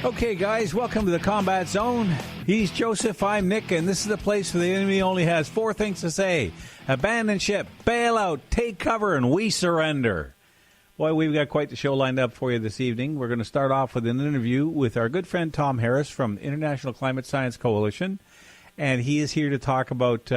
Okay, guys, welcome to the Combat Zone. He's Joseph, I'm Nick, and this is the place where the enemy only has four things to say. Abandon ship, bail out, take cover, and we surrender. Boy, we've got quite the show lined up for you this evening. We're going to start off with an interview with our good friend Tom Harris from the International Climate Science Coalition, and he is here to talk about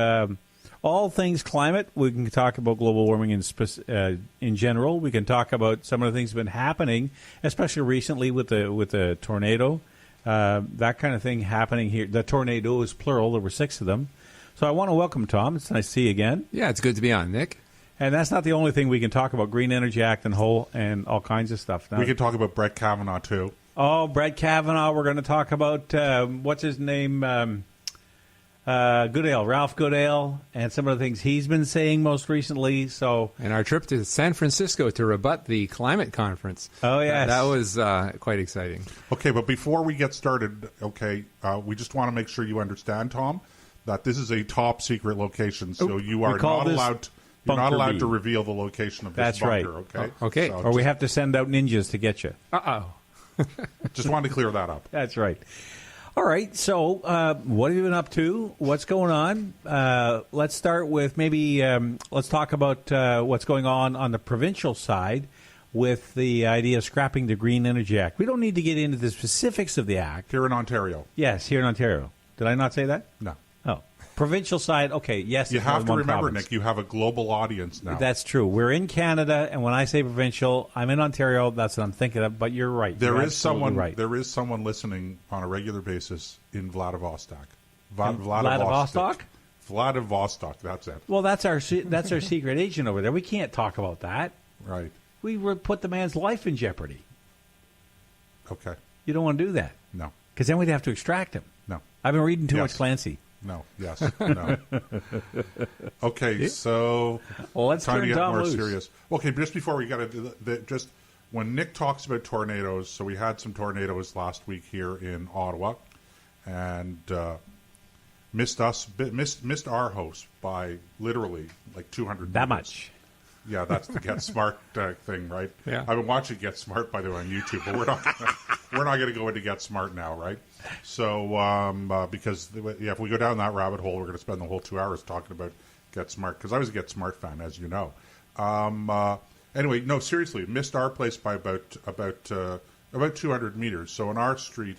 all things climate. We can talk about global warming in general. We can talk about some of the things that have been happening, especially recently with the tornado, that kind of thing happening here. The tornadoes, plural, there were 6 of them. So I want to welcome Tom. It's nice to see you again. Yeah, it's good to be on, Nick. And that's not the only thing we can talk about. Green Energy Act and all kinds of stuff. Now, we can talk about Brett Kavanaugh, too. Oh, Brett Kavanaugh. We're going to talk about, what's his name? Goodale, Ralph Goodale, and some of the things he's been saying most recently. And our trip to San Francisco to rebut the climate conference. Oh, yes. That was quite exciting. Okay, but before we get started, we just want to make sure you understand, Tom, that this is a top secret location, so you are not allowed. You're not allowed to reveal the location of this bunker. That's right. Okay. So or we have to send out ninjas to get you. Just wanted to clear that up. That's right. All right, so what have you been up to? What's going on? Let's start with maybe let's talk about what's going on the provincial side with the idea of scrapping the Green Energy Act. We don't need to get into the specifics of the act. Here in Ontario. Yes, here in Ontario. Did I not say that? No. Oh. Provincial side, okay, yes. You have to remember, province. Nick, you have a global audience now. That's true. We're in Canada, and when I say provincial, I'm in Ontario. That's what I'm thinking of, but you're right. There you're is someone right. There is someone listening on a regular basis in Vladivostok. Vladivostok? Vladivostok, that's it. Well, that's our secret agent over there. We can't talk about that. Right. We would put the man's life in jeopardy. Okay. You don't want to do that. No. Because then we'd have to extract him. No. I've been reading too Yes. much Clancy. No. Yes. No. Okay. So Well, let's time to turn get Tom more loose. serious. Okay. Just before we get into just when Nick talks about tornadoes, so we had some tornadoes last week here in Ottawa, and missed our host by literally like 200. That meters. much. Yeah, that's the Get Smart thing, right? Yeah. I've been watching Get Smart, by the way, on YouTube, but we're not going to go into Get Smart now, right? So because if we go down that rabbit hole, we're going to spend the whole 2 hours talking about Get Smart, because I was a Get Smart fan, as you know. Anyway, no, seriously, missed our place by about 200 meters. So on our street,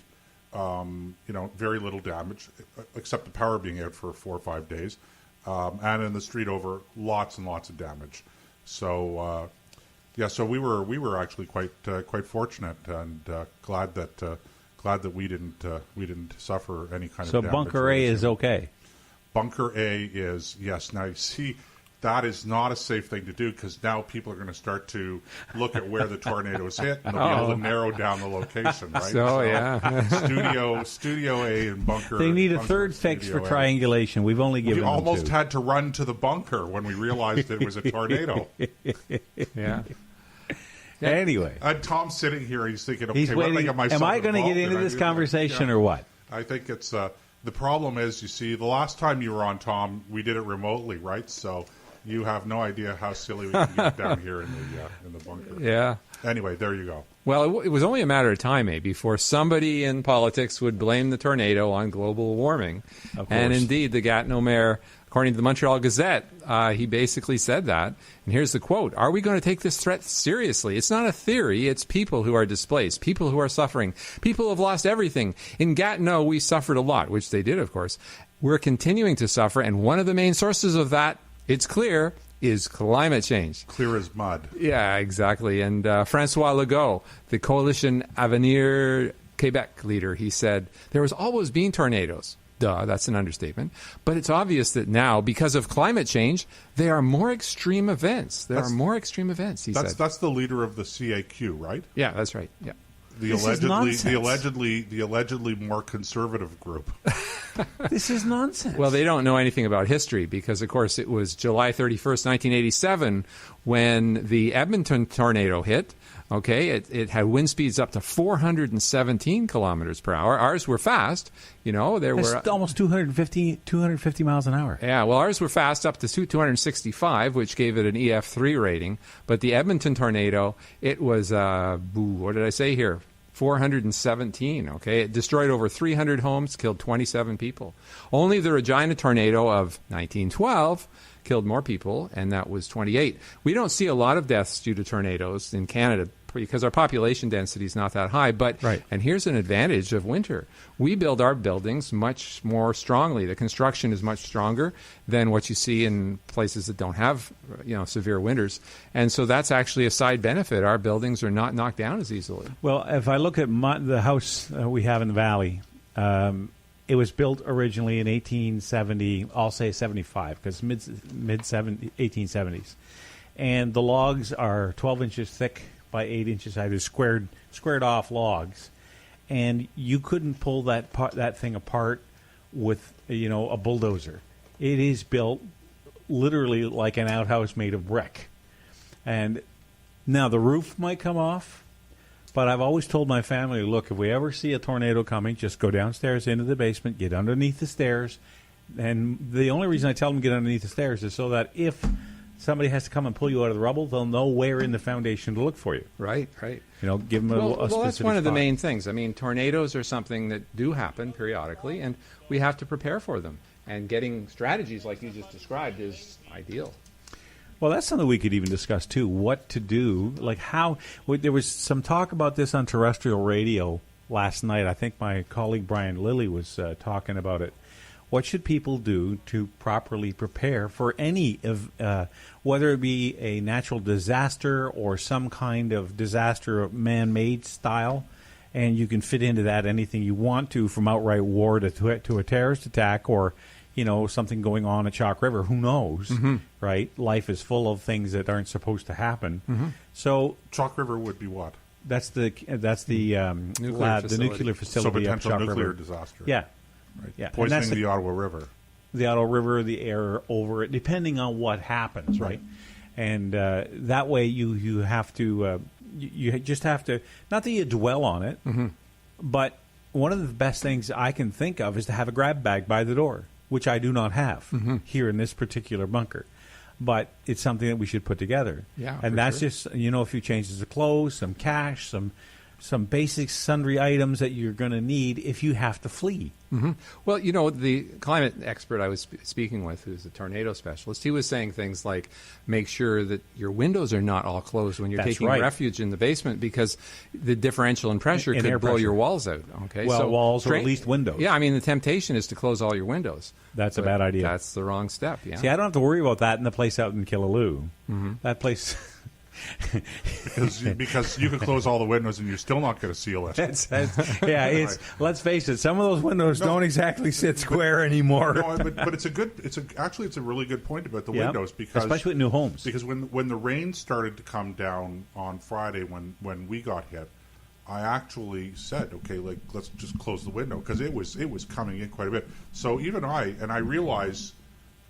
very little damage, except the power being out for 4 or 5 days, and in the street over, lots and lots of damage. So so we were actually quite fortunate and glad that we didn't suffer any kind of damage. So Bunker A is okay. Bunker A is, yes. Now, you see, that is not a safe thing to do, because now people are going to start to look at where the tornadoes hit, and they'll be able to narrow down the location, right? Studio A and Bunker. They need a third fix for triangulation. We've only given We them almost 2. had to run to the bunker when we realized it was a tornado. Yeah. Anyway. And Tom's sitting here, he's thinking, okay, He's waiting. what am I Am I going to get into this conversation or what? I think it's the problem is, you see, the last time you were on, Tom, we did it remotely, right? So you have no idea how silly we can get down here in the bunker. Yeah. Anyway, there you go. Well, it was only a matter of time, before somebody in politics would blame the tornado on global warming. And indeed, the Gatineau mayor, according to the Montreal Gazette, he basically said that. And here's the quote: "Are we going to take this threat seriously? It's not a theory. It's people who are displaced, people who are suffering, people who have lost everything. In Gatineau, we suffered a lot," which they did, of course. "We're continuing to suffer, and one of the main sources of that, it's clear, is climate change." Clear as mud. Yeah, exactly. And Francois Legault, the Coalition Avenir Quebec leader, he said, "There has always been tornadoes." Duh, that's an understatement. "But it's obvious that now, because of climate change, there are more extreme events. He said. That's the leader of the CAQ, right? Yeah, that's right. Yeah. The allegedly more conservative group. This is nonsense. Well, they don't know anything about history because, of course, it was July 31st, 1987 when the Edmonton tornado hit. Okay, it had wind speeds up to 417 kilometers per hour. Ours were fast. That's almost 250 miles an hour. Yeah, well, ours were fast up to 265, which gave it an EF3 rating. But the Edmonton tornado, it was, what did I say here? 417. Okay, it destroyed over 300 homes, killed 27 people. Only the Regina tornado of 1912 killed more people, and that was 28. We don't see a lot of deaths due to tornadoes in Canada because our population density is not that high. But right. And here's an advantage of winter. We build our buildings much more strongly. The construction is much stronger than what you see in places that don't have, severe winters. And so that's actually a side benefit. Our buildings are not knocked down as easily. Well, if I look at the house we have in the valley, it was built originally in 1870, I'll say 75, because mid 1870s. And the logs are 12 inches thick by 8 inches high. They're squared off logs. And you couldn't pull that thing apart with, a bulldozer. It is built literally like an outhouse made of brick. And now the roof might come off, but I've always told my family, look, if we ever see a tornado coming, just go downstairs into the basement, get underneath the stairs. And the only reason I tell them to get underneath the stairs is so that if somebody has to come and pull you out of the rubble, they'll know where in the foundation to look for you. Right. Give them a specific that's one of the spot. main things. I mean, tornadoes are something that do happen periodically, and we have to prepare for them. And getting strategies like you just described is ideal. Well, that's something we could even discuss, too, what to do. Like there was some talk about this on terrestrial radio last night. I think my colleague Brian Lilly was talking about it. What should people do to properly prepare for any of, whether it be a natural disaster or some kind of disaster man-made style? And you can fit into that anything you want to, from outright war to a terrorist attack or, something going on at Chalk River. Who knows, right? Life is full of things that aren't supposed to happen. So Chalk River would be what? That's the nuclear facility. So potential of Chalk nuclear River. disaster. Yeah. Right. Yeah. Poisoning the Ottawa River. The Ottawa River, the air over it, depending on what happens, right? And that way you have to, you just have to, not that you dwell on it, but one of the best things I can think of is to have a grab bag by the door, which I do not have here in this particular bunker. But it's something that we should put together. Yeah, and that's just, a few changes of clothes, some cash, some basic sundry items that you're going to need if you have to flee. Well, the climate expert I was speaking with, who's a tornado specialist, he was saying things like make sure that your windows are not all closed when you're taking refuge in the basement, because the differential in pressure could blow your walls out. Okay, well, so walls or at least windows. Yeah, I mean, the temptation is to close all your windows. That's a bad idea. That's the wrong step, yeah. See, I don't have to worry about that in the place out in Killaloo. That place... because you could close all the windows and you're still not going to seal it. Let's face it, some of those windows don't exactly sit square anymore. But it's a really good point about the windows, because especially at new homes. Because when the rain started to come down on Friday, when we got hit, I actually said, okay, let's just close the window, because it was coming in quite a bit. So even I realized,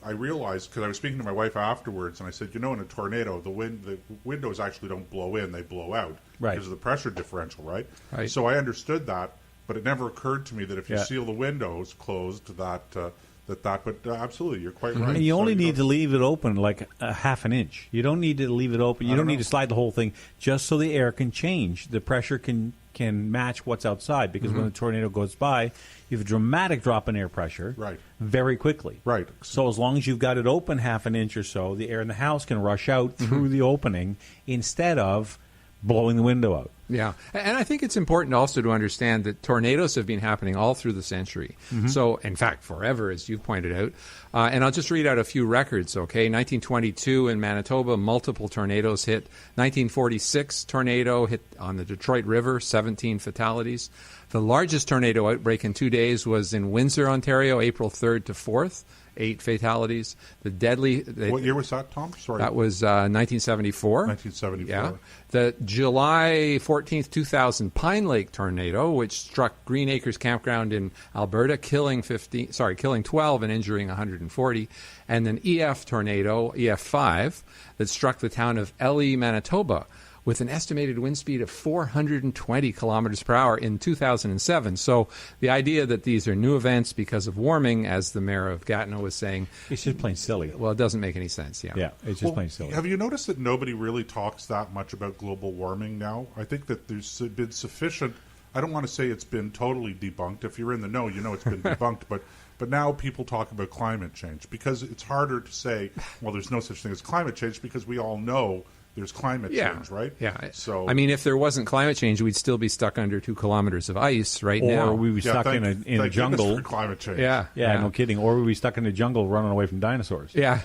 because I was speaking to my wife afterwards, and I said, in a tornado, the windows actually don't blow in; they blow out because of the pressure differential, right? So I understood that, but it never occurred to me that if you seal the windows closed, but absolutely, you're quite right. And you only need to leave it open like a half an inch. You don't need to leave it open. You don't need to slide the whole thing, just so the air can change. The pressure can match what's outside, because when the tornado goes by, you have a dramatic drop in air pressure very quickly. Right. So as long as you've got it open half an inch or so, the air in the house can rush out through the opening instead of blowing the window out. Yeah, and I think it's important also to understand that tornadoes have been happening all through the century. So, in fact, forever, as you pointed out. And I'll just read out a few records, okay? 1922 in Manitoba, multiple tornadoes hit. 1946 tornado hit on the Detroit River, 17 fatalities. The largest tornado outbreak in 2 days was in Windsor, Ontario, April 3rd to 4th. 8 fatalities. What year was that, Tom? Sorry. That was 1974. 1974. Yeah. The July 14th, 2000 Pine Lake tornado, which struck Green Acres Campground in Alberta, killing 12 and injuring 140. And then EF tornado, EF5, that struck the town of Elie, Manitoba, with an estimated wind speed of 420 kilometers per hour in 2007. So the idea that these are new events because of warming, as the mayor of Gatineau was saying... It's just plain silly. Well, it doesn't make any sense, Yeah, it's just plain silly. Have you noticed that nobody really talks that much about global warming now? I think that there's been sufficient I don't want to say it's been totally debunked. If you're in the know, you know it's been debunked. But now people talk about climate change because it's harder to say, well, there's no such thing as climate change because we all know there's climate change, right? Yeah. So I mean, if there wasn't climate change, we'd still be stuck under 2 kilometers of ice right now. Or we'd be stuck in a jungle. For climate change. Yeah, no kidding. Or we'd be stuck in a jungle running away from dinosaurs. Yeah.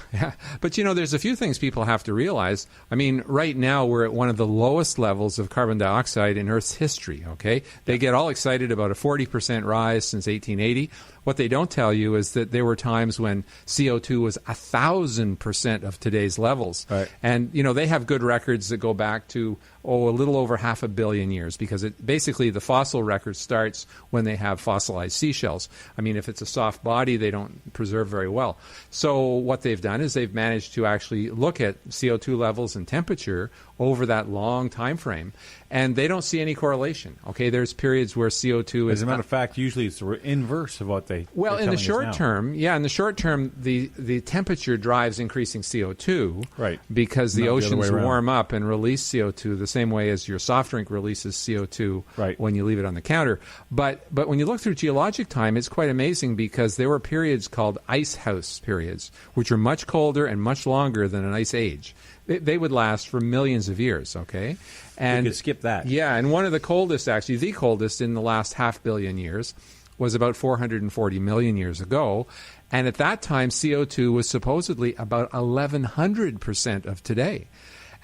But, there's a few things people have to realize. I mean, right now we're at one of the lowest levels of carbon dioxide in Earth's history, okay? They get all excited about a 40% rise since 1880. What they don't tell you is that there were times when CO2 was 1,000% of today's levels. Right. And, they have good records that go back to, a little over 500 million years because basically the fossil record starts when they have fossilized seashells. I mean, if it's a soft body, they don't preserve very well. So what they've done is they've managed to actually look at CO2 levels and temperature over that long time frame, and they don't see any correlation. Okay, there's periods where CO2 is... As a matter of fact, usually it's the inverse of what they... Well, in the short term, the temperature drives increasing CO2, right? Because the oceans warm up and release CO2 the same way as your soft drink releases CO2 right. when you leave it on the counter. But when you look through geologic time, it's quite amazing because there were periods called ice house periods, which are much colder and much longer than an ice age. They would last for millions of years, okay? And we could skip that. Yeah, and one of the coldest, actually, the coldest in the last 500 million years was about 440 million years ago. And at that time, CO2 was supposedly about 1,100% of today.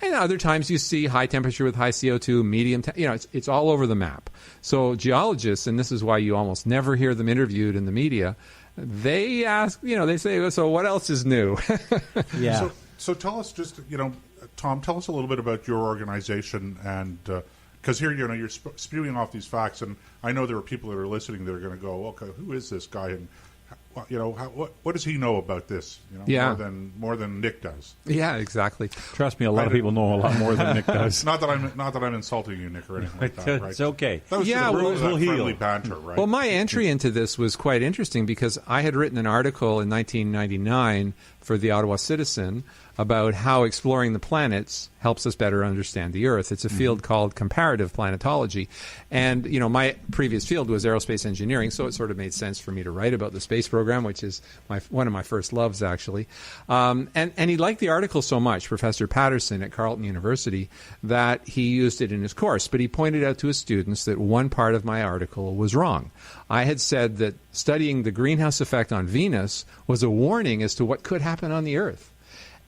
And other times you see high temperature with high CO2, medium, it's all over the map. So geologists, and this is why you almost never hear them interviewed in the media, they ask, they say, so what else is new? Yeah. So tell us just, Tom, tell us a little bit about your organization and because here, you're spewing off these facts, and I know there are people that are listening that are going to go, okay, who is this guy? And what does he know about this? More than Nick does. Yeah, exactly. Trust me, a lot of people know a lot more than Nick does. Not that I'm insulting you, Nick, or anything like that. Right? It's okay. That was friendly banter, right? Well, my entry into this was quite interesting because I had written an article in 1999 for the Ottawa Citizen about how exploring the planets helps us better understand the Earth. It's a field called comparative planetology. And, my previous field was aerospace engineering, so it sort of made sense for me to write about the space program, which is one of my first loves, actually. And he liked the article so much, Professor Patterson at Carleton University, that he used it in his course. But he pointed out to his students that one part of my article was wrong. I had said that studying the greenhouse effect on Venus was a warning as to what could happen on the Earth.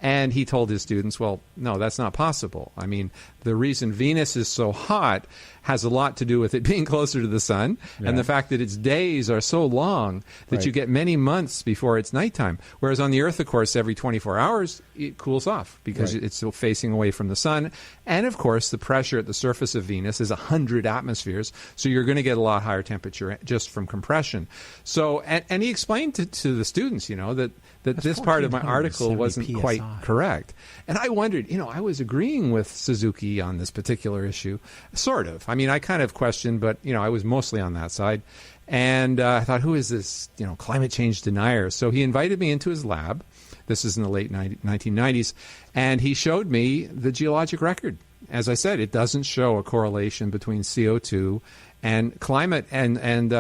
And he told his students, well, no, that's not possible. I mean, the reason Venus is so hot has a lot to do with it being closer to the sun and the fact that its days are so long that you get many months before it's nighttime. Whereas on the Earth, of course, every 24 hours, it cools off because it's still facing away from the sun. And, of course, the pressure at the surface of Venus is 100 atmospheres, so you're going to get a lot higher temperature just from compression. So, and he explained to the students, that this part of my article wasn't PSI. quite correct. And I wondered, I was agreeing with Suzuki on this particular issue, sort of. I mean, I kind of questioned, but, I was mostly on that side. And I thought, who is this, climate change denier? So he invited me into his lab. This is in the late 1990s. And he showed me the geologic record. As I said, it doesn't show a correlation between CO2 and climate and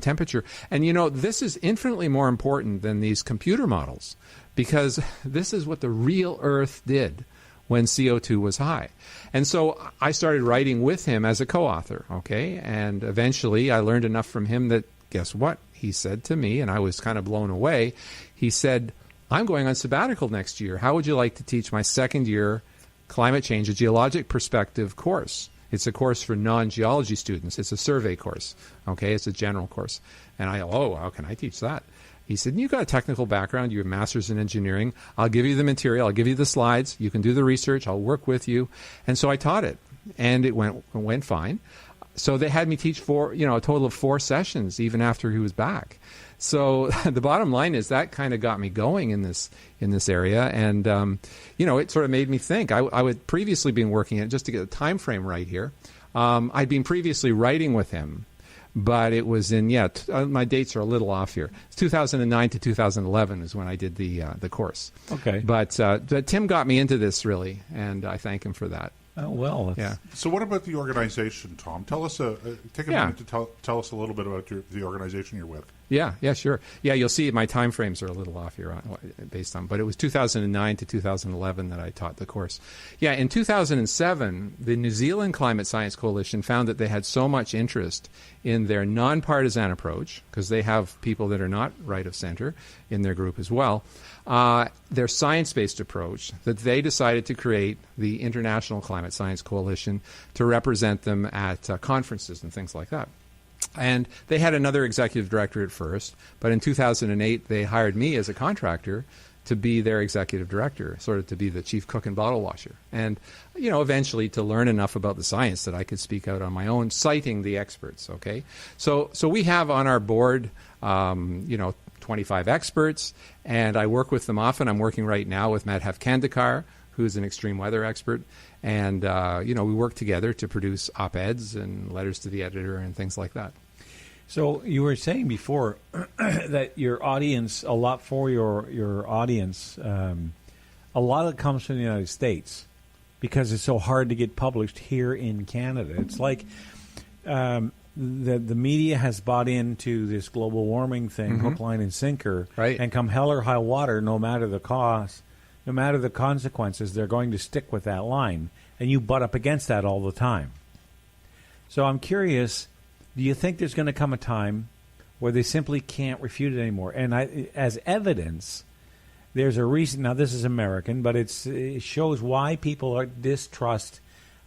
temperature. And, this is infinitely more important than these computer models because this is what the real Earth did when CO2 was high. And so I started writing with him as a co-author, okay? And eventually I learned enough from him that, guess what? He said to me, and I was kind of blown away, he said, I'm going on sabbatical next year. How would you like to teach my second year climate change, a geologic perspective course? It's a course for non-geology students. It's a survey course, okay? It's a general course. And how can I teach that? He said, you've got a technical background. You have a master's in engineering. I'll give you the material. I'll give you the slides. You can do the research. I'll work with you. And so I taught it, and it went fine. So they had me teach a total of 4 sessions, even after he was back. So the bottom line is that kind of got me going in this area, and it sort of made me think. I would previously been working at, just to get the time frame right here. I'd been previously writing with him, but it was in my dates are a little off here. It's 2009 to 2011 is when I did the course. Okay, but Tim got me into this really, and I thank him for that. Yeah. So what about the organization, Tom? Tell us, take a minute to tell us a little bit about the organization you're with. Yeah, sure. Yeah, you'll see my time frames are a little off here based on, but it was 2009 to 2011 that I taught the course. Yeah, in 2007, the New Zealand Climate Science Coalition found that they had so much interest in their nonpartisan approach, because they have people that are not right of center in their group as well, their science-based approach, that they decided to create the International Climate Science Coalition to represent them at conferences and things like that. And they had another executive director at first, but in 2008 they hired me as a contractor to be their executive director, sort of to be the chief cook and bottle washer. And, eventually to learn enough about the science that I could speak out on my own, citing the experts, okay? So we have on our board, 25 experts, and I work with them often. I'm working right now with Madhav Kandekar, who's an extreme weather expert. And, we work together to produce op-eds and letters to the editor and things like that. So you were saying before that your audience, a lot for your audience, a lot of it comes from the United States because it's so hard to get published here in Canada. It's like the media has bought into this global warming thing, hook, line, and sinker, right. And come hell or high water, no matter the cost, no matter the consequences, they're going to stick with that line. And you butt up against that all the time. So I'm curious, do you think there's going to come a time where they simply can't refute it anymore? And as evidence, there's a reason. Now, this is American, but it shows why people are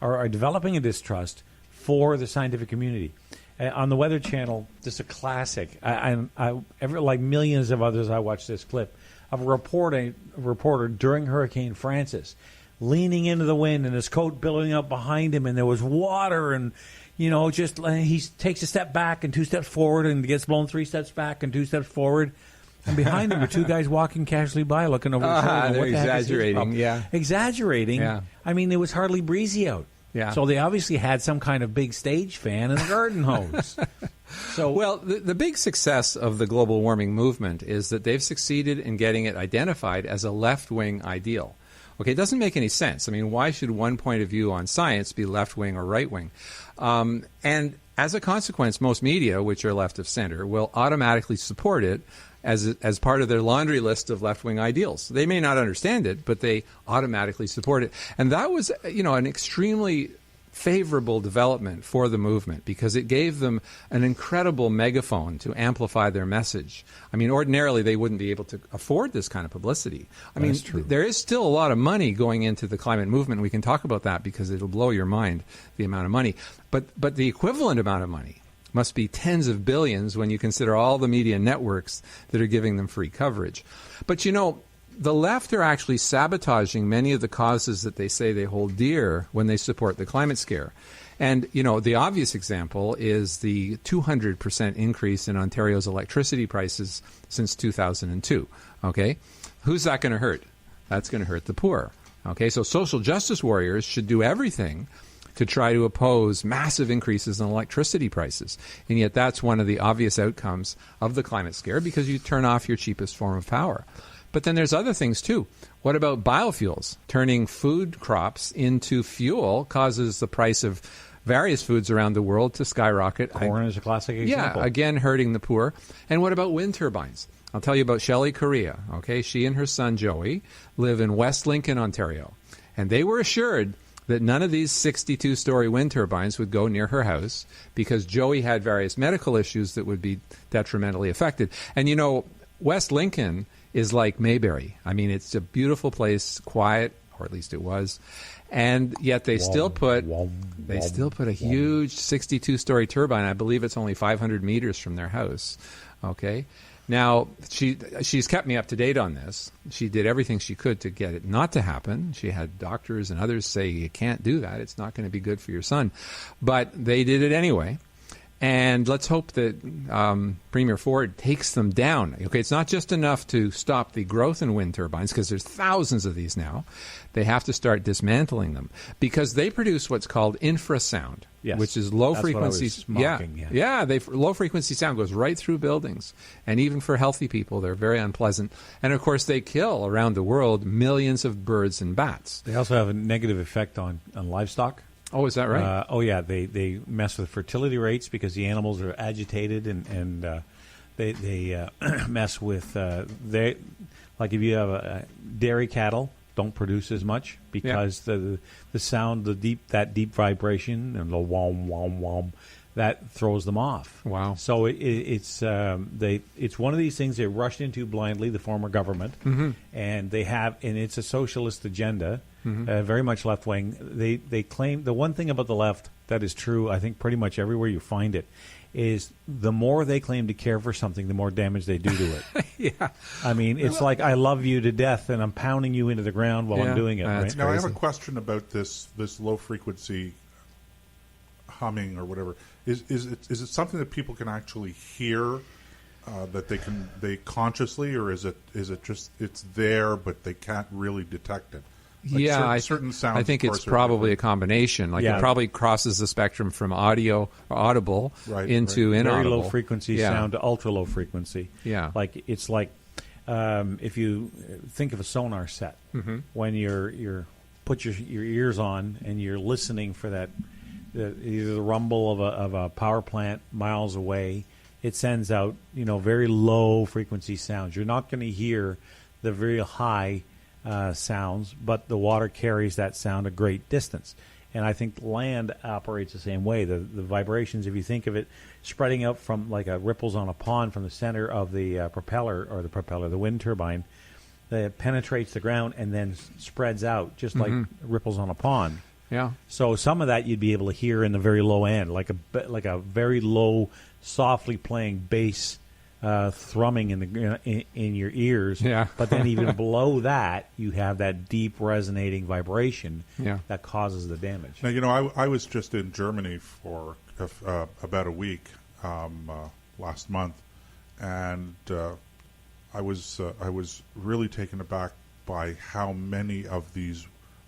are developing a distrust for the scientific community. On the Weather Channel, just a classic. Like millions of others, I watched this clip of a reporter during Hurricane Francis, leaning into the wind and his coat billowing up behind him, and there was water, and he takes a step back and 2 steps forward and gets blown 3 steps back and 2 steps forward, and behind him are two guys walking casually by, looking over the shoulder. They're exaggerating, exaggerating. Yeah. I mean, it was hardly breezy out. Yeah. So they obviously had some kind of big stage fan and a garden hose. So, well, the big success of the global warming movement is that they've succeeded in getting it identified as a left-wing ideal. Okay, it doesn't make any sense. I mean, why should one point of view on science be left-wing or right-wing? And as a consequence, most media, which are left of center, will automatically support it as part of their laundry list of left-wing ideals. They may not understand it, but they automatically support it. And that was, an extremely favorable development for the movement because it gave them an incredible megaphone to amplify their message. I mean, ordinarily they wouldn't be able to afford this kind of publicity. I mean, there is still a lot of money going into the climate movement. We can talk about that because it'll blow your mind, the amount of money. But the equivalent amount of money must be tens of billions when you consider all the media networks that are giving them free coverage. But the left are actually sabotaging many of the causes that they say they hold dear when they support the climate scare. And, the obvious example is the 200% increase in Ontario's electricity prices since 2002. Okay? Who's that going to hurt? That's going to hurt the poor. Okay? So social justice warriors should do everything to try to oppose massive increases in electricity prices. And yet that's one of the obvious outcomes of the climate scare because you turn off your cheapest form of power. But then there's other things, too. What about biofuels? Turning food crops into fuel causes the price of various foods around the world to skyrocket. Corn is a classic example. Yeah, again, hurting the poor. And what about wind turbines? I'll tell you about Shelley Correa. Okay, she and her son, Joey, live in West Lincoln, Ontario. And they were assured that none of these 62-story wind turbines would go near her house because Joey had various medical issues that would be detrimentally affected. And, West Lincoln is like Mayberry. I mean, it's a beautiful place, quiet, or at least it was, and yet they still put a huge 62-story turbine. I believe it's only 500 meters from their house. Okay, now she's kept me up to date on this. She did everything she could to get it not to happen. She had doctors and others say you can't do that. It's not going to be good for your son, but they did it anyway. And let's hope that Premier Ford takes them down. Okay, it's not just enough to stop the growth in wind turbines, because there's thousands of these now. They have to start dismantling them, because they produce what's called infrasound, which is low frequency. Low frequency sound goes right through buildings, and even for healthy people, they're very unpleasant. And of course, they kill around the world millions of birds and bats. They also have a negative effect on livestock. Oh, is that right? They mess with fertility rates because the animals are agitated, and they mess with like if you have a dairy cattle don't produce as much because the sound, that deep vibration and the wom wom wom, that throws them off. Wow! So it's one of these things they rushed into blindly, the former government, and it's a socialist agenda. Very much left wing. They claim the one thing about the left that is true, I think, pretty much everywhere you find it, is the more they claim to care for something, the more damage they do to it. I mean, it's like I love you to death, and I'm pounding you into the ground while I'm doing it. Right? Now, I have a question about this low frequency humming or whatever. Is it something that people can actually hear? That they consciously, or is it just it's there but they can't really detect it? Like certain sounds. I think it's probably a combination. Like it probably crosses the spectrum from audio or audible into inaudible. Very low frequency sound to ultra low frequency. Yeah, like it's like if you think of a sonar set, when you're put your ears on and you're listening for that either the rumble of a power plant miles away. It sends out very low frequency sounds. You're not going to hear the very high sounds, but the water carries that sound a great distance. And I think land operates the same way. The vibrations, if you think of it, spreading out from like ripples on a pond from the center of the the wind turbine, that penetrates the ground and then spreads out just like ripples on a pond. Yeah. So some of that you'd be able to hear in the very low end, like a very low, softly playing bass thrumming in your ears. Yeah. But then even below that, you have that deep resonating vibration that causes the damage. Now, I was just in Germany for about a week last month, and I was really taken aback by how many of these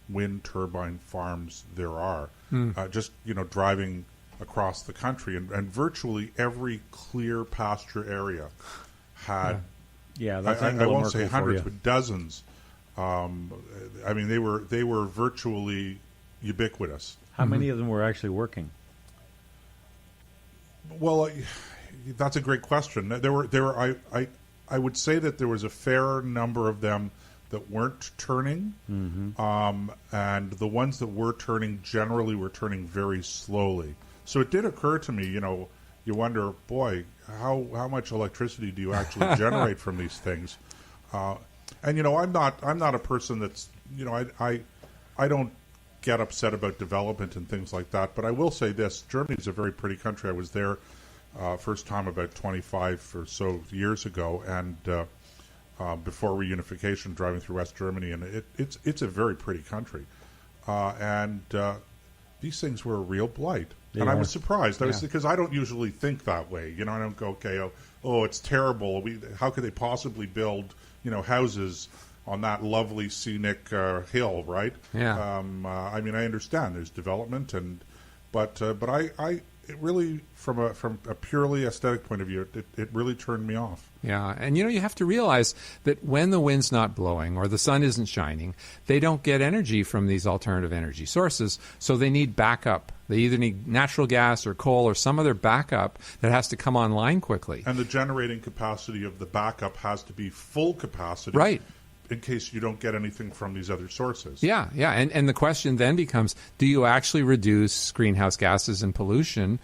wind turbine farms there are. Just driving across the country, and virtually every clear pasture area had I won't say hundreds but dozens. I mean they were virtually ubiquitous. How many of them were actually working? Well, that's a great question. There were I would say that there was a fair number of them that weren't turning, and the ones that were turning generally were turning very slowly. So it did occur to me, you wonder, boy, how much electricity do you actually generate from these things? And I'm not a person that's I don't get upset about development and things like that. But I will say this: Germany is a very pretty country. I was there first time about 25 or so years ago, and before reunification, driving through West Germany, and it's a very pretty country, and these things were a real blight. And I was surprised. Because I don't usually think that way. I don't go, okay, oh, it's terrible. How could they possibly build, houses on that lovely scenic hill, right? Yeah. I mean, I understand there's development, but I it really, from a purely aesthetic point of view, it really turned me off. Yeah, and you have to realize that when the wind's not blowing or the sun isn't shining, they don't get energy from these alternative energy sources, so they need backup. They either need natural gas or coal or some other backup that has to come online quickly. And the generating capacity of the backup has to be full capacity. Right. In case you don't get anything from these other sources. Yeah. And the question then becomes, do you actually reduce greenhouse gases and pollution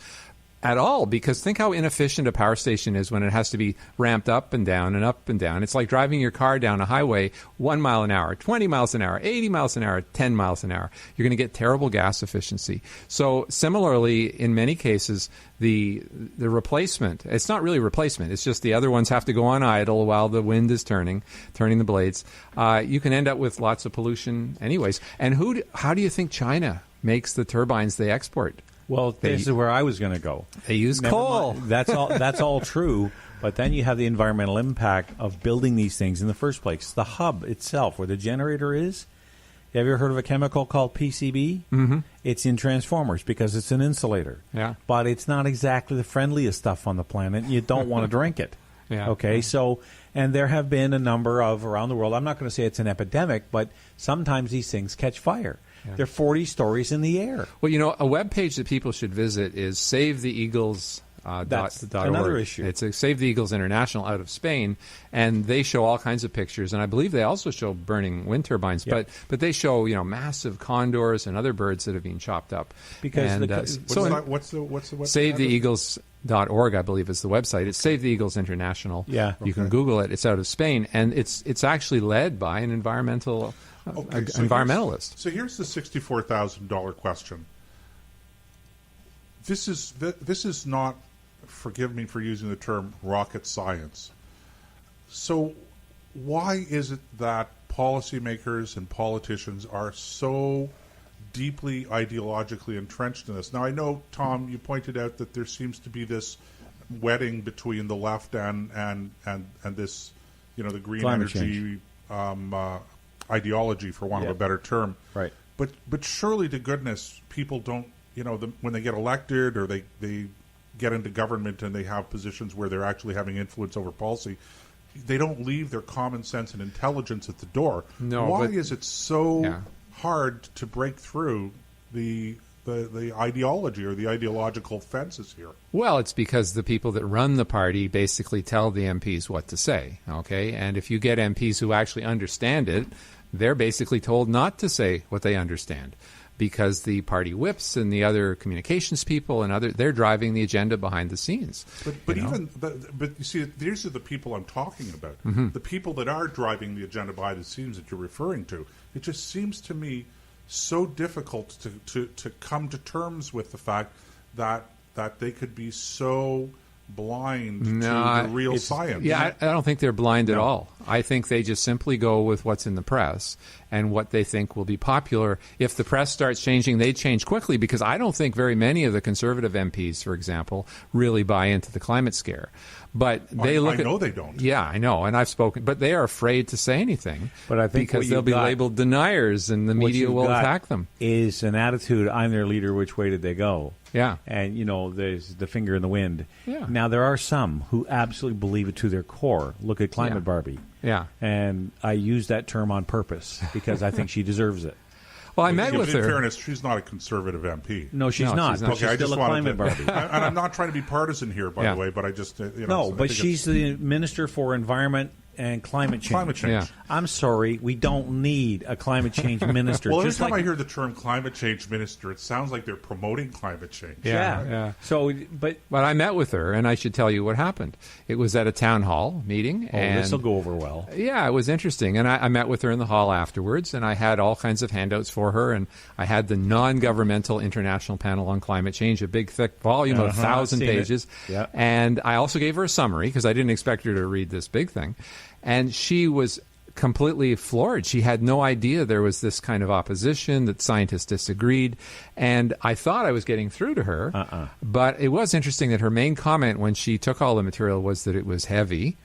at all? Because think how inefficient a power station is when it has to be ramped up and down and up and down. It's like driving your car down a highway 1 mile an hour, 20 miles an hour, 80 miles an hour, 10 miles an hour. You're going to get terrible gas efficiency. So similarly, in many cases, the replacement, it's not really replacement, it's just the other ones have to go on idle while the wind is turning the blades. You can end up with lots of pollution anyways. And how do you think China makes the turbines they export? Well, this is where I was going to go. They use coal. That's all. That's all true. But then you have the environmental impact of building these things in the first place. The hub itself, where the generator is. Have you ever heard of a chemical called PCB? Mm-hmm. It's in transformers because it's an insulator. Yeah. But it's not exactly the friendliest stuff on the planet. You don't want to drink it. Yeah. Okay. So, and there have been a number of around the world. I'm not going to say it's an epidemic, but sometimes these things catch fire. Yeah. They're 40 stories in the air. Well, a web page that people should visit is SaveTheEagles. That's another issue. It's a Save the Eagles International out of Spain, and they show all kinds of pictures, and I believe they also show burning wind turbines, yep. but they show massive condors and other birds that have been chopped up. Because what's the SaveTheEagles.org, I believe, is the website. It's Save the Eagles International. Yeah, you can Google it. It's out of Spain, and it's actually led by an environmentalist. So here's the $64,000 question. This is not. Forgive me for using the term rocket science. So why is it that policymakers and politicians are so deeply ideologically entrenched in this? Now, I know, Tom, you pointed out that there seems to be this wedding between the left and this, the green climate energy ideology, for want of a better term. Right. But surely to goodness, people don't, when they get elected or they get into government and they have positions where they're actually having influence over policy, they don't leave their common sense and intelligence at the door. No, why is it so hard to break through the ideology or the ideological fences here? Well, it's because the people that run the party basically tell the MPs what to say, okay? And if you get MPs who actually understand it, they're basically told not to say what they understand, because the party whips and the other communications people and they're driving the agenda behind the scenes. But you see, these are the people I'm talking about. Mm-hmm. The people that are driving the agenda behind the scenes that you're referring to. It just seems to me so difficult to come to terms with the fact that they could be so blind to the real science. Yeah, I don't think they're blind at all. I think they just simply go with what's in the press and what they think will be popular. If the press starts changing, they change quickly, because I don't think very many of the conservative MPs, for example, really buy into the climate scare. But they I know they don't. Yeah, I know, and I've spoken. But they are afraid to say anything. But I think because they'll be labeled deniers, and the media will attack them. Is an attitude: I'm their leader. Which way did they go? Yeah, and there's the finger in the wind. Yeah. Now there are some who absolutely believe it to their core. Look at Climate Barbie. Yeah, and I use that term on purpose because I think she deserves it. Well, I met with her. In fairness, she's not a conservative MP. No, she's not. Okay, she's still a Climate Barbie. And I'm not trying to be partisan here, by the way, but I just no. But she's the Minister for Environment and Climate Change. Climate change. Yeah. I'm sorry, we don't need a climate change minister. Well, every time I hear the term climate change minister, it sounds like they're promoting climate change. Yeah. So, but I met with her, and I should tell you what happened. It was at a town hall meeting. And this will go over well. Yeah, it was interesting. And I met with her in the hall afterwards, and I had all kinds of handouts for her. And I had the Non-Governmental International Panel on Climate Change, a big, thick volume of 1,000 pages. Yeah. And I also gave her a summary, because I didn't expect her to read this big thing. And she was completely floored. She had no idea there was this kind of opposition, that scientists disagreed. And I thought I was getting through to her. But it was interesting that her main comment when she took all the material was that it was heavy.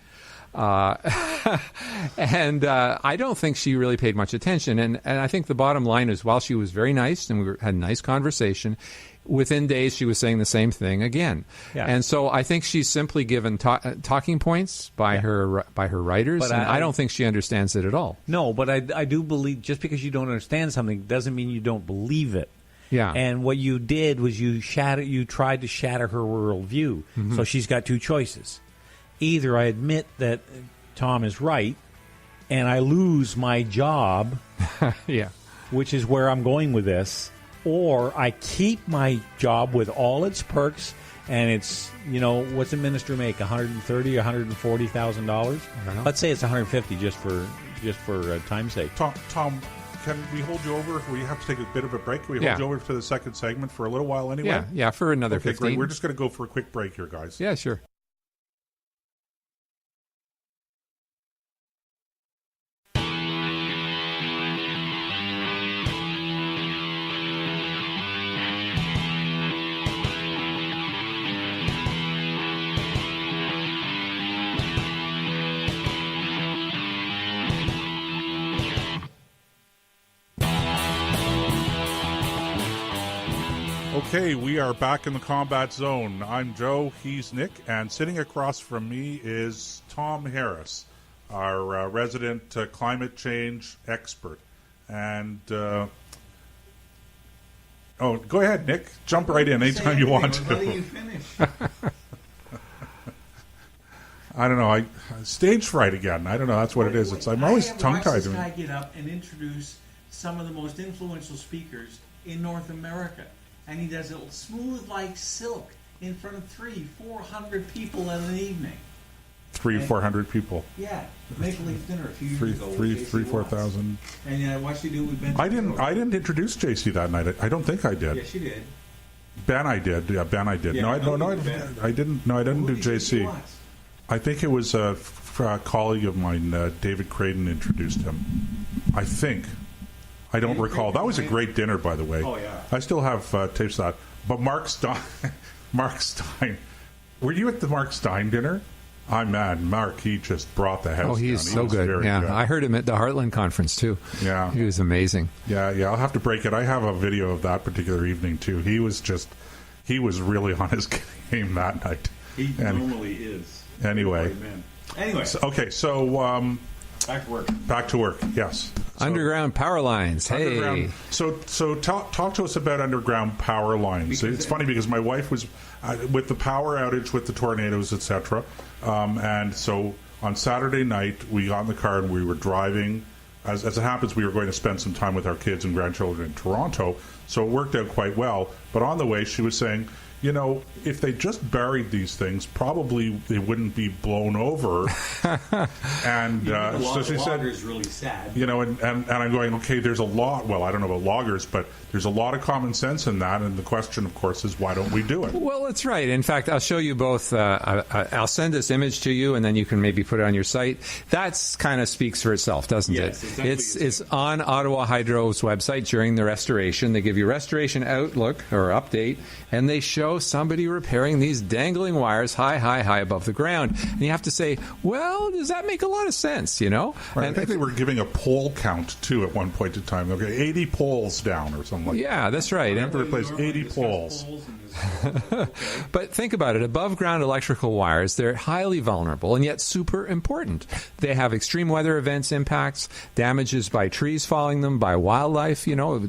And I don't think she really paid much attention. And I think the bottom line is, while she was very nice and we had a nice conversation, within days she was saying the same thing again. Yeah. And so I think she's simply given talking points by her writers, and I don't think she understands it at all. No, but I do believe, just because you don't understand something doesn't mean you don't believe it. Yeah. And what you did was you tried to shatter her worldview. Mm-hmm. So she's got two choices. Either I admit that Tom is right and I lose my job, which is where I'm going with this, or I keep my job with all its perks, and it's, what's a minister make, $130,000 or $140,000? Let's say it's $150,000 just for time's sake. Tom, can we hold you over? We have to take a bit of a break. Can we hold you over to the second segment for a little while anyway? Yeah, for another 15. Great. We're just going to go for a quick break here, guys. Yeah, sure. Okay, we are back in the combat zone. I'm Joe, he's Nick, and sitting across from me is Tom Harris, our resident climate change expert. And, go ahead, Nick. Jump right in anytime you want to. Letting you finish. I don't know. Stage fright again. I don't know. That's what it is. I'm always tongue-tied. I have watched this guy get up and introduce some of the most influential speakers in North America. And he does it smooth like silk in front of 300-400 people in an evening. 400 people. Yeah, Maple Leaf Dinner a few years ago. 4,000. And I watched you do it with Ben. I didn't introduce JC that night. I don't think I did. Yes, you did. Ben, I did. Yeah, Ben, I did. Yeah, I didn't. No, I didn't do JC. I think it was a colleague of mine, David Creighton, introduced him. I think. I don't recall. That was a great dinner, by the way. Oh, yeah. I still have tapes of that. But Mark Stein, were you at the Mark Stein dinner? I'm mad. Mark, he just brought the house down. Oh, he's so good. Yeah, good. I heard him at the Heartland conference, too. Yeah. He was amazing. Yeah, I'll have to break it. I have a video of that particular evening, too. He was really on his game that night. He normally is. Anyway. So back to work. Back to work, yes. Underground power lines. Hey. So talk to us about underground power lines. It's funny because my wife was with the power outage, with the tornadoes, etc. And so on Saturday night, we got in the car and we were driving. As it happens, we were going to spend some time with our kids and grandchildren in Toronto, so it worked out quite well. But on the way, she was saying, you know, if they just buried these things, probably they wouldn't be blown over. And so she said, loggers really sad. You know, and I'm going, okay, there's a lot. Well, I don't know about loggers, but there's a lot of common sense in that. And the question, of course, is why don't we do it? Well, that's right. In fact, I'll show you both. I'll send this image to you, and then you can maybe put it on your site. That's kind of speaks for itself, doesn't it? Exactly. It's on Ottawa Hydro's website during the restoration. They give you restoration outlook or update, and they show somebody repairing these dangling wires high above the ground. And you have to say, well, does that make a lot of sense, you know? Right, and I think they were giving a pole count, too, at one point in time. Okay, 80 poles down or something like that. Yeah, that's right. I have to replace 80 poles. But think about it. Above ground electrical wires, they're highly vulnerable and yet super important. They have extreme weather events impacts, damages by trees falling them, by wildlife, you know,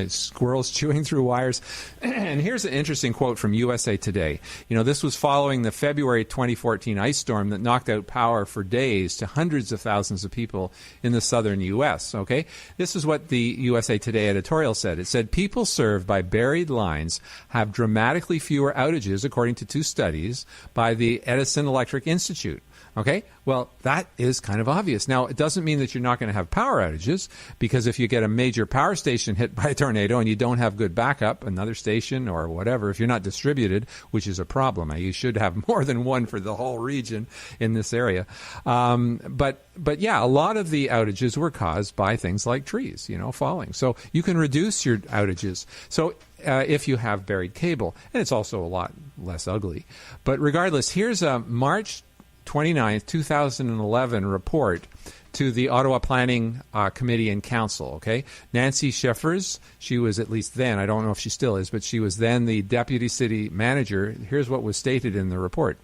squirrels chewing through wires. And here's an interesting quote from USA Today. You know, this was following the February 2014 ice storm that knocked out power for days to hundreds of thousands of people in the southern U.S., okay? This is what the USA Today editorial said. It said, people served by buried lines have dramatically fewer outages, according to two studies by the Edison Electric Institute. Okay? Well, that is kind of obvious. Now, it doesn't mean that you're not going to have power outages, because if you get a major power station hit by a tornado and you don't have good backup, another station or whatever, if you're not distributed, which is a problem. You should have more than one for the whole region in this area. But yeah, a lot of the outages were caused by things like trees, you know, falling. So you can reduce your outages. So if you have buried cable, and it's also a lot less ugly. But regardless, here's a March 29th, 2011 report to the Ottawa Planning Committee and Council, okay? Nancy Sheffers, she was at least then, I don't know if she still is, but she was then the deputy city manager. Here's what was stated in the report.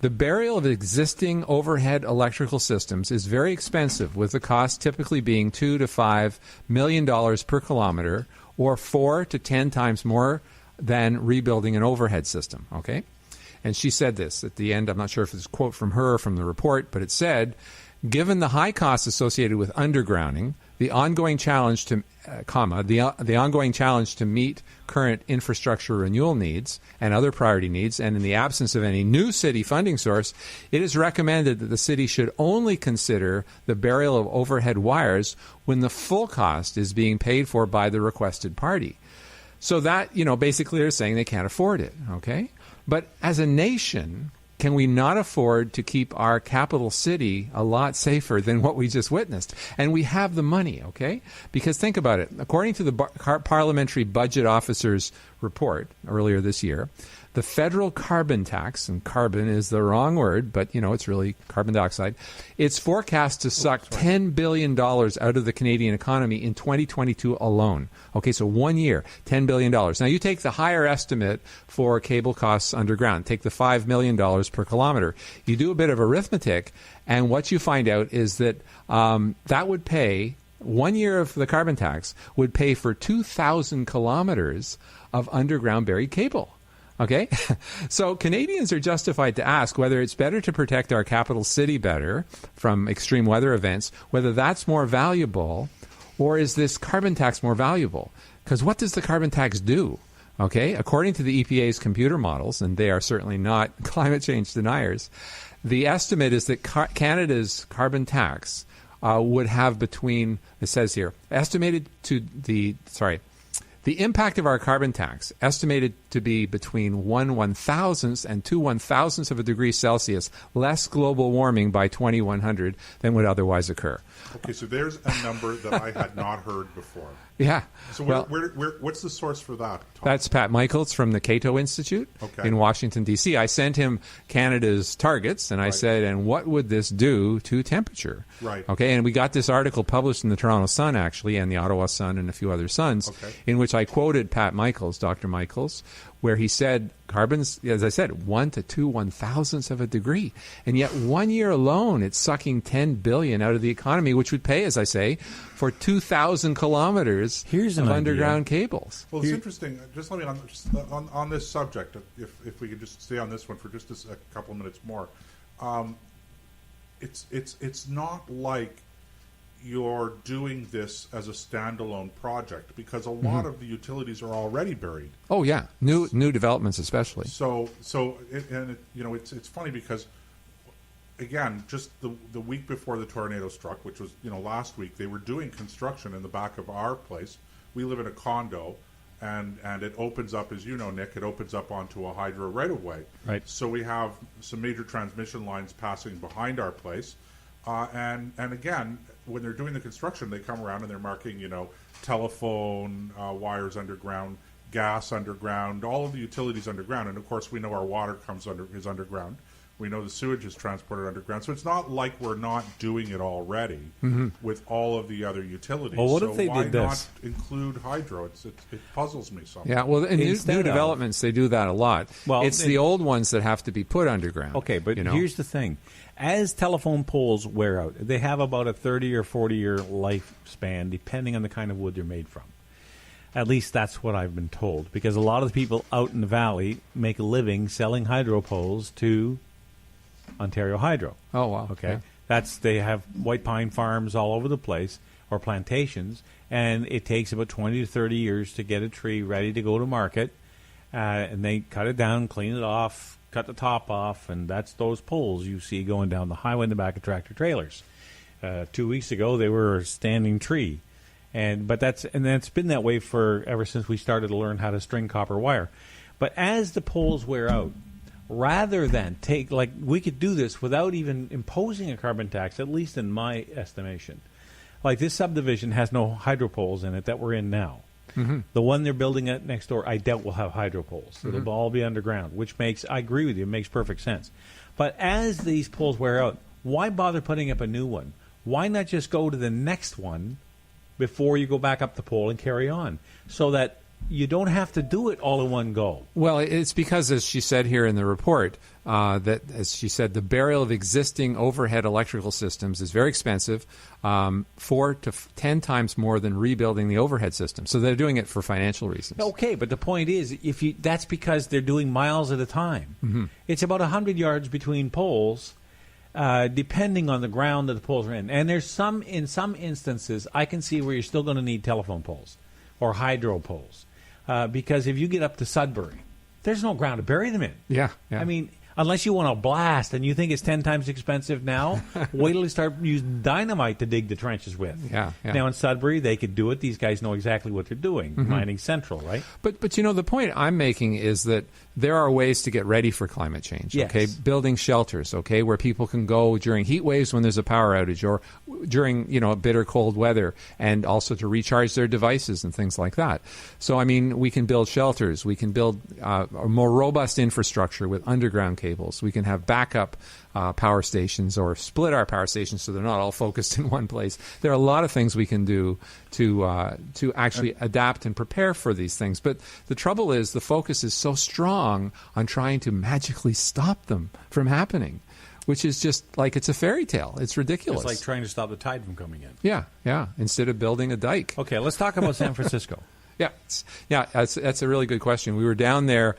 The burial of existing overhead electrical systems is very expensive, with the cost typically being $2 to $5 million per kilometer, or 4 to 10 times more than rebuilding an overhead system, okay? And she said this at the end. I'm not sure if it's a quote from her or from the report, but it said, given the high costs associated with undergrounding, the ongoing challenge to, the ongoing challenge to meet current infrastructure renewal needs and other priority needs, and in the absence of any new city funding source, it is recommended that the city should only consider the burial of overhead wires when the full cost is being paid for by the requested party. So that, you know, basically they're saying they can't afford it, okay? But as a nation, can we not afford to keep our capital city a lot safer than what we just witnessed? And we have the money, okay? Because think about it. According to the Parliamentary Budget Officer's report earlier this year, the federal carbon tax, and carbon is the wrong word, but, it's really carbon dioxide, it's forecast to suck $10 billion out of the Canadian economy in 2022 alone. Okay, so 1 year, $10 billion. Now, you take the higher estimate for cable costs underground, take the $5 million per kilometer. You do a bit of arithmetic, and what you find out is that that would pay, 1 year of the carbon tax would pay for 2,000 kilometers of underground buried cable. Okay? So Canadians are justified to ask whether it's better to protect our capital city better from extreme weather events, whether that's more valuable, or is this carbon tax more valuable? Because what does the carbon tax do? Okay? According to the EPA's computer models, and they are certainly not climate change deniers, the estimate is that Canada's carbon tax would have between, it says here, the impact of our carbon tax, estimated to be between 1/1000th and 2/1000th of a degree Celsius less global warming by 2100 than would otherwise occur. Okay, so there's a number that I had not heard before. Yeah. So what's the source for that, Tom? That's Pat Michaels from the Cato Institute in Washington, D.C. I sent him Canada's targets, and I said, and what would this do to temperature? Right. Okay, and we got this article published in the Toronto Sun, actually, and the Ottawa Sun and a few other Suns, in which I quoted Pat Michaels, Dr. Michaels, where he said carbon's, as I said, 1 to 2/1000ths of a degree. And yet 1 year alone, it's sucking $10 billion out of the economy, which would pay, as I say, for 2,000 kilometers of underground cables. Well, it's interesting. Just let me, on this subject, if we could just stay on this one for just a couple of minutes more. It's not like you're doing this as a standalone project, because a lot of the utilities are already buried. Oh yeah, new developments especially. It's funny because, again, just the week before the tornado struck, which was last week, they were doing construction in the back of our place. We live in a condo, and it opens up, as you know, Nick, it opens up onto a hydro right of way. Right. So we have some major transmission lines passing behind our place, and again, when they're doing the construction, they come around and they're marking, telephone wires underground, gas underground, all of the utilities underground. And of course, we know our water is underground. We know the sewage is transported underground. So it's not like we're not doing it already with all of the other utilities. Well, what if they why did this? not include hydro? It puzzles me somewhat. Yeah, well, in new developments, they do that a lot. Well, it's the old ones that have to be put underground. Okay, but here's the thing. As telephone poles wear out, they have about a 30 or 40-year lifespan, depending on the kind of wood they're made from. At least that's what I've been told, because a lot of the people out in the valley make a living selling hydro poles to Ontario Hydro. Oh, wow. Okay. Yeah. They have white pine farms all over the place, or plantations, and it takes about 20 to 30 years to get a tree ready to go to market, and they cut it down, clean it off, cut the top off, and that's those poles you see going down the highway in the back of tractor trailers. 2 weeks ago, they were a standing tree, and that's been that way ever since we started to learn how to string copper wire. But as the poles wear out, rather than we could do this without even imposing a carbon tax, at least in my estimation. Like this subdivision has no hydro poles in it that we're in now. Mm-hmm. The one they're building at next door, I doubt will have hydro poles. Mm-hmm. It'll all be underground, which I agree with you, it makes perfect sense. But as these poles wear out, why bother putting up a new one? Why not just go to the next one before you go back up the pole and carry on, so that you don't have to do it all in one go? Well, it's because, as she said here in the report, that, as she said, the burial of existing overhead electrical systems is very expensive, 4 to 10 times more than rebuilding the overhead system. So they're doing it for financial reasons. Okay, but the point is, that's because they're doing miles at a time. Mm-hmm. It's about 100 yards between poles, depending on the ground that the poles are in. And in some instances, I can see where you're still going to need telephone poles or hydro poles. Because if you get up to Sudbury, there's no ground to bury them in. Yeah. I mean, Unless you want to blast and you think it's 10 times expensive now, wait till you start using dynamite to dig the trenches with. Yeah. Now in Sudbury, they could do it. These guys know exactly what they're doing. Mining Central, right? But the point I'm making is that there are ways to get ready for climate change. Yes. Okay, building shelters. Okay, where people can go during heat waves when there's a power outage, or during bitter cold weather, and also to recharge their devices and things like that. So I mean, we can build shelters. We can build a more robust infrastructure with underground cables. We can have backup power stations, or split our power stations so they're not all focused in one place. There are a lot of things we can do to actually adapt and prepare for these things. But the trouble is the focus is so strong on trying to magically stop them from happening, which is just like it's a fairy tale. It's ridiculous. It's like trying to stop the tide from coming in. Yeah. Instead of building a dike. Okay, let's talk about San Francisco. Yeah, that's a really good question. We were down there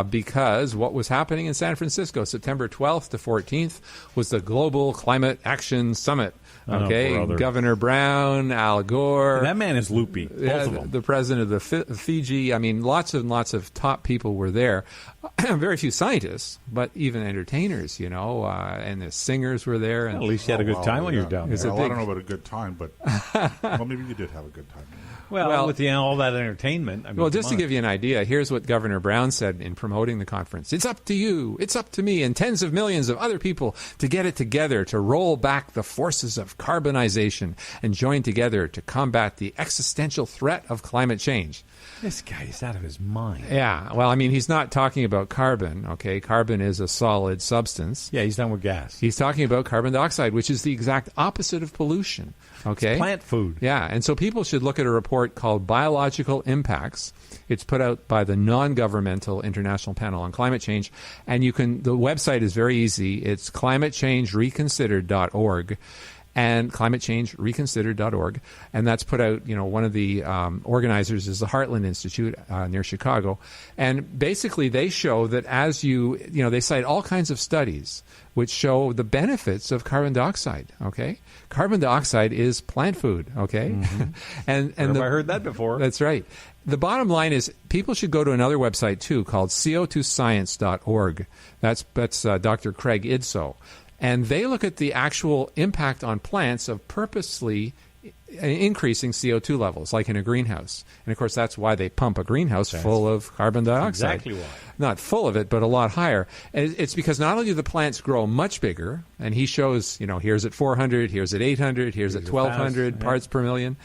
because what was happening in San Francisco, September 12th to 14th, was the Global Climate Action Summit. Okay, Governor Brown, Al Gore. That man is loopy. Both of them. The president of the Fiji. I mean, lots and lots of top people were there. Very few scientists, but even entertainers, and the singers were there. And at least you had a good time when you were down there. I don't know about a good time, but well, maybe you did have a good time. Well, with all that entertainment. I mean, just to give you an idea, here's what Governor Brown said in promoting the conference. It's up to you, it's up to me, and tens of millions of other people to get it together, to roll back the forces of carbonization and join together to combat the existential threat of climate change. This guy is out of his mind. Yeah, well, I mean, he's not talking about carbon, okay? Carbon is a solid substance. Yeah, he's done with gas. He's talking about carbon dioxide, which is the exact opposite of pollution, okay? It's plant food. Yeah, and so people should look at a report called Biological Impacts. It's put out by the non-governmental International Panel on Climate Change, and the website is very easy. It's climatechangereconsidered.org. and climatechangereconsidered.org. And that's put out, one of the organizers is the Heartland Institute near Chicago. And basically they show that as they cite all kinds of studies which show the benefits of carbon dioxide, okay? Carbon dioxide is plant food, okay? Mm-hmm. and I heard that before. That's right. The bottom line is people should go to another website, too, called co2science.org. That's Dr. Craig Idso. And they look at the actual impact on plants of purposely increasing CO2 levels, like in a greenhouse. And, of course, that's why they pump a greenhouse full of carbon dioxide. Exactly why. Not full of it, but a lot higher. And it's because not only do the plants grow much bigger, and he shows, here's at 400, here's at 800, here's at 1,200 parts per million,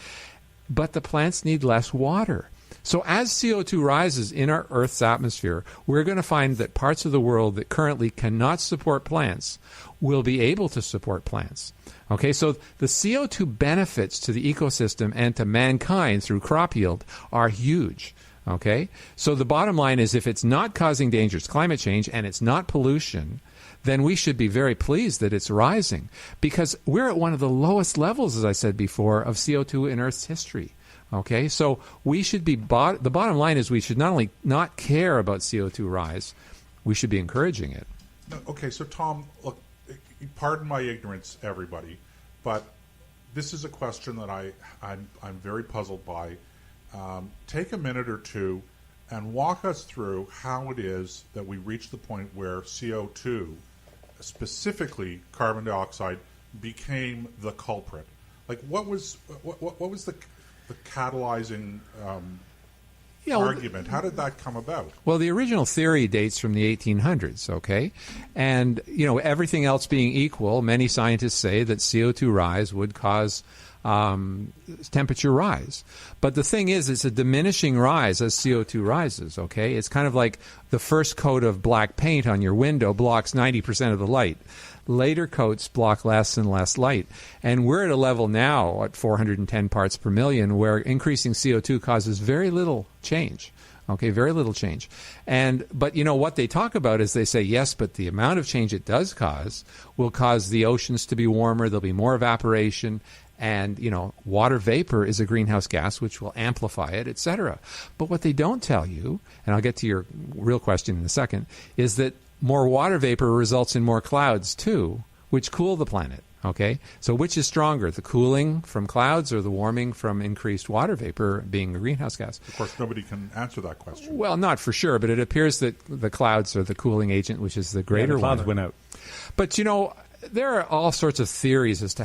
but the plants need less water. So as CO2 rises in our Earth's atmosphere, we're going to find that parts of the world that currently cannot support plants will be able to support plants. Okay, so the CO2 benefits to the ecosystem and to mankind through crop yield are huge. Okay, so the bottom line is if it's not causing dangerous climate change and it's not pollution, then we should be very pleased that it's rising because we're at one of the lowest levels, as I said before, of CO2 in Earth's history. Okay, so we should be, the bottom line is we should not only not care about CO2 rise, we should be encouraging it. Okay, so Tom, look, pardon my ignorance, everybody, but this is a question that I'm very puzzled by. Take a minute or two and walk us through how it is that we reach the point where CO2, specifically carbon dioxide, became the culprit. Like, what was the catalyzing argument? How did that come about? Well, the original theory dates from the 1800s, okay? And, everything else being equal, many scientists say that CO2 rise would cause temperature rise. But the thing is, it's a diminishing rise as CO2 rises, okay? It's kind of like the first coat of black paint on your window blocks 90% of the light. Later coats block less and less light. And we're at a level now at 410 parts per million where increasing CO2 causes very little change. Okay, very little change. But what they talk about is they say, yes, but the amount of change it does cause will cause the oceans to be warmer, there'll be more evaporation, and, water vapor is a greenhouse gas which will amplify it, etc. But what they don't tell you, and I'll get to your real question in a second, is that more water vapor results in more clouds too, which cool the planet. Okay, so which is stronger, the cooling from clouds or the warming from increased water vapor being a greenhouse gas? Of course, nobody can answer that question. Well, not for sure, but it appears that the clouds are the cooling agent, which is the greater the clouds one. went out. But, there are all sorts of theories as to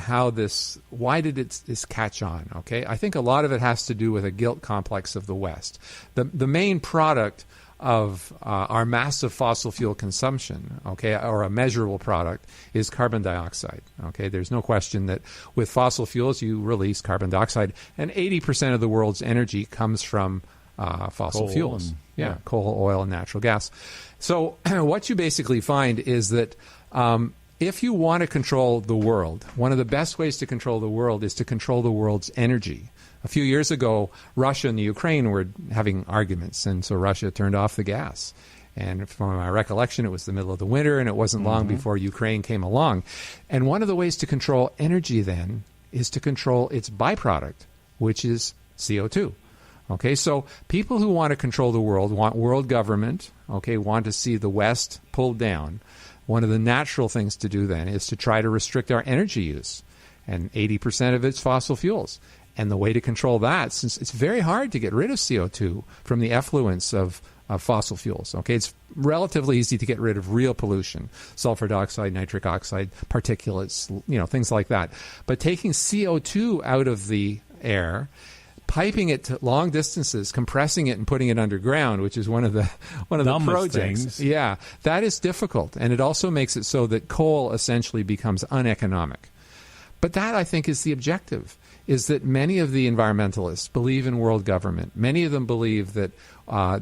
why did this catch on, okay? I think a lot of it has to do with a guilt complex of the West. The main product of our massive fossil fuel consumption, okay, or a measurable product, is carbon dioxide, okay? There's no question that with fossil fuels, you release carbon dioxide, and 80% of the world's energy comes from fossil Coal fuels. and- Coal, oil, and natural gas. So what you basically find is that if you want to control the world, one of the best ways to control the world is to control the world's energy. A few years ago, Russia and the Ukraine were having arguments, and so Russia turned off the gas. And from my recollection, it was the middle of the winter, and it wasn't long before Ukraine came along. And one of the ways to control energy then is to control its byproduct, which is CO2. Okay, so people who want to control the world want world government, okay, want to see the West pulled down. One of the natural things to do then is to try to restrict our energy use. And 80% of it's fossil fuels. And the way to control that, since it's very hard to get rid of CO2 from the effluents of fossil fuels, okay, it's relatively easy to get rid of real pollution, sulfur dioxide, nitric oxide, particulates, things like that. But taking CO2 out of the air, piping it to long distances, compressing it and putting it underground, which is one of the projects. Things. Yeah, that is difficult. And it also makes it so that coal essentially becomes uneconomic. But that, I think, is the objective, is that many of the environmentalists believe in world government. Many of them believe that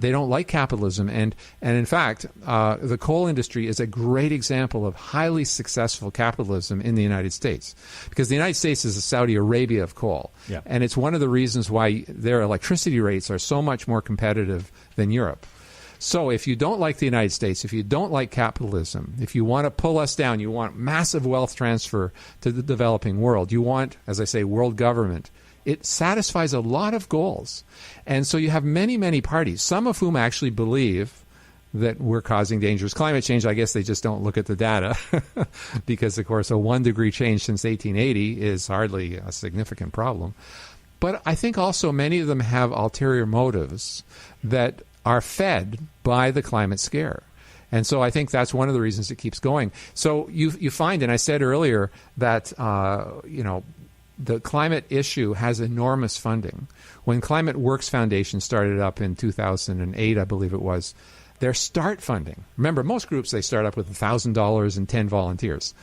they don't like capitalism. And in fact, the coal industry is a great example of highly successful capitalism in the United States. Because the United States is the Saudi Arabia of coal. Yeah. And it's one of the reasons why their electricity rates are so much more competitive than Europe. So if you don't like the United States, if you don't like capitalism, if you want to pull us down, you want massive wealth transfer to the developing world, you want, as I say, world government, it satisfies a lot of goals. And so you have many, many parties, some of whom actually believe that we're causing dangerous climate change. I guess they just don't look at the data because, of course, a 1 degree change since 1880 is hardly a significant problem. But I think also many of them have ulterior motives that are fed by the climate scare. And so I think that's one of the reasons it keeps going. So you find, and I said earlier, that the climate issue has enormous funding. When Climate Works Foundation started up in 2008, I believe it was, their start funding, remember, most groups, they start up with $1,000 and 10 volunteers.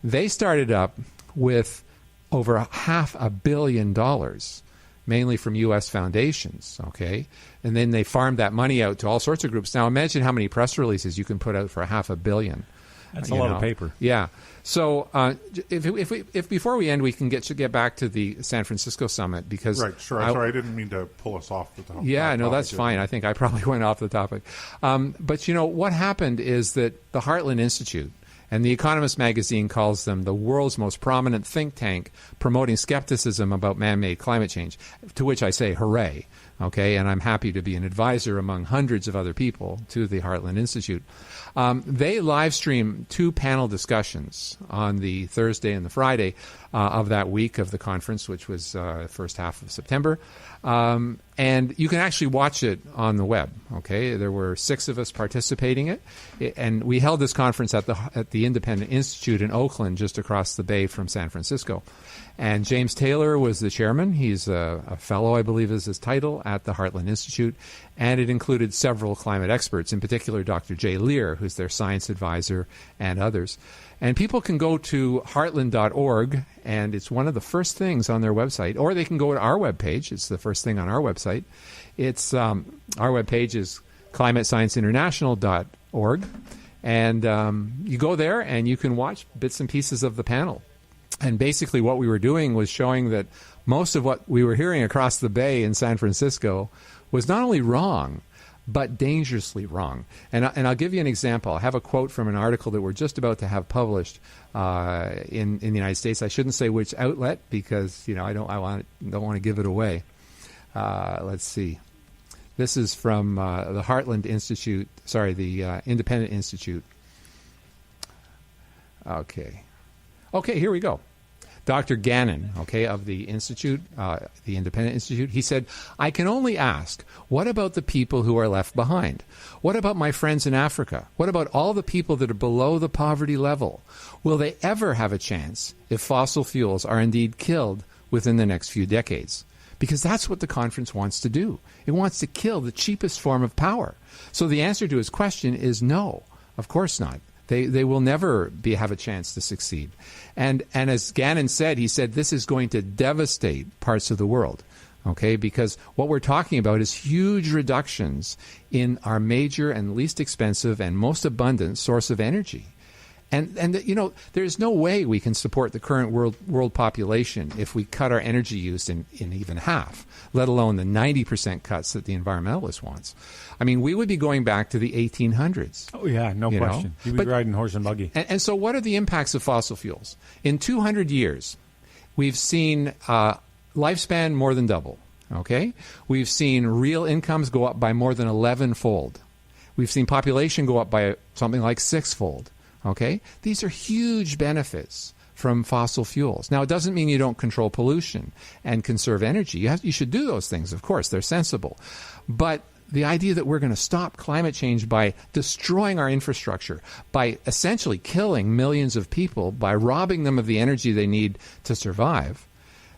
They started up with over $500 million, mainly from U.S. foundations, okay? And then they farmed that money out to all sorts of groups. Now imagine how many press releases you can put out for $500 million. That's a lot of paper. Yeah. So if before we end, we can get back to the San Francisco summit because right. Sure. Sorry, I didn't mean to pull us off the topic. Yeah, no, that's fine. I think I probably went off the topic. But what happened is that the Heartland Institute, and The Economist magazine calls them the world's most prominent think tank promoting skepticism about man-made climate change, to which I say hooray. Okay, and I'm happy to be an advisor among hundreds of other people to the Heartland Institute. They live stream 2 panel discussions on the Thursday and the Friday of that week of the conference, which was first half of September. And you can actually watch it on the web. Okay, there were 6 of us participating in it, and we held this conference at the Independent Institute in Oakland, just across the bay from San Francisco. And James Taylor was the chairman. He's a fellow, I believe is his title, at the Heartland Institute. And it included several climate experts, in particular Dr. Jay Lear, who's their science advisor, and others. And people can go to heartland.org, and it's one of the first things on their website. Or they can go to our webpage. It's the first thing on our website. It's our webpage is climatescienceinternational.org. And you go there, and you can watch bits and pieces of the panel. And basically what we were doing was showing that most of what we were hearing across the bay in San Francisco was not only wrong, but dangerously wrong. And I'll give you an example. I have a quote from an article that we're just about to have published in the United States. I shouldn't say which outlet because I don't want to give it away. Let's see. This is from the Heartland Institute. Sorry, the Independent Institute. Okay, here we go. Dr. Gannon, okay, of the Institute, the Independent Institute, he said, I can only ask, what about the people who are left behind? What about my friends in Africa? What about all the people that are below the poverty level? Will they ever have a chance if fossil fuels are indeed killed within the next few decades? Because that's what the conference wants to do. It wants to kill the cheapest form of power. So the answer to his question is no, of course not. They will never have a chance to succeed. And as Gannon said, he said this is going to devastate parts of the world, okay? Because what we're talking about is huge reductions in our major and least expensive and most abundant source of energy. And you know, there's no way we can support the current world population if we cut our energy use in even half, let alone the 90% cuts that the environmentalist wants. I mean, we would be going back to the 1800s. Oh, yeah, no question. You'd be riding horse and buggy. And so what are the impacts of fossil fuels? In 200 years, we've seen lifespan more than double, okay? We've seen real incomes go up by more than 11-fold. We've seen population go up by something like 6-fold. Okay? These are huge benefits from fossil fuels. Now, it doesn't mean you don't control pollution and conserve energy. You should do those things, of course. They're sensible. But the idea that we're going to stop climate change by destroying our infrastructure, by essentially killing millions of people, by robbing them of the energy they need to survive,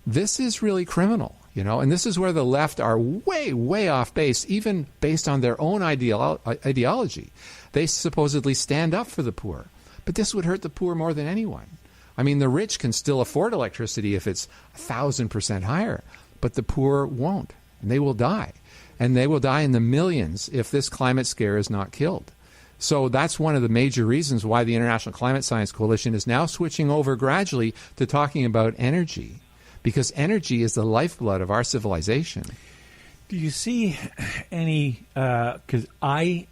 this is really criminal. You know, and this is where the left are way, way off base, even based on their own ideology. They supposedly stand up for the poor. But this would hurt the poor more than anyone. I mean, the rich can still afford electricity if it's 1,000% higher, but the poor won't, and they will die. And they will die in the millions if this climate scare is not killed. So that's one of the major reasons why the International Climate Science Coalition is now switching over gradually to talking about energy. Because energy is the lifeblood of our civilization. Do you see any, because I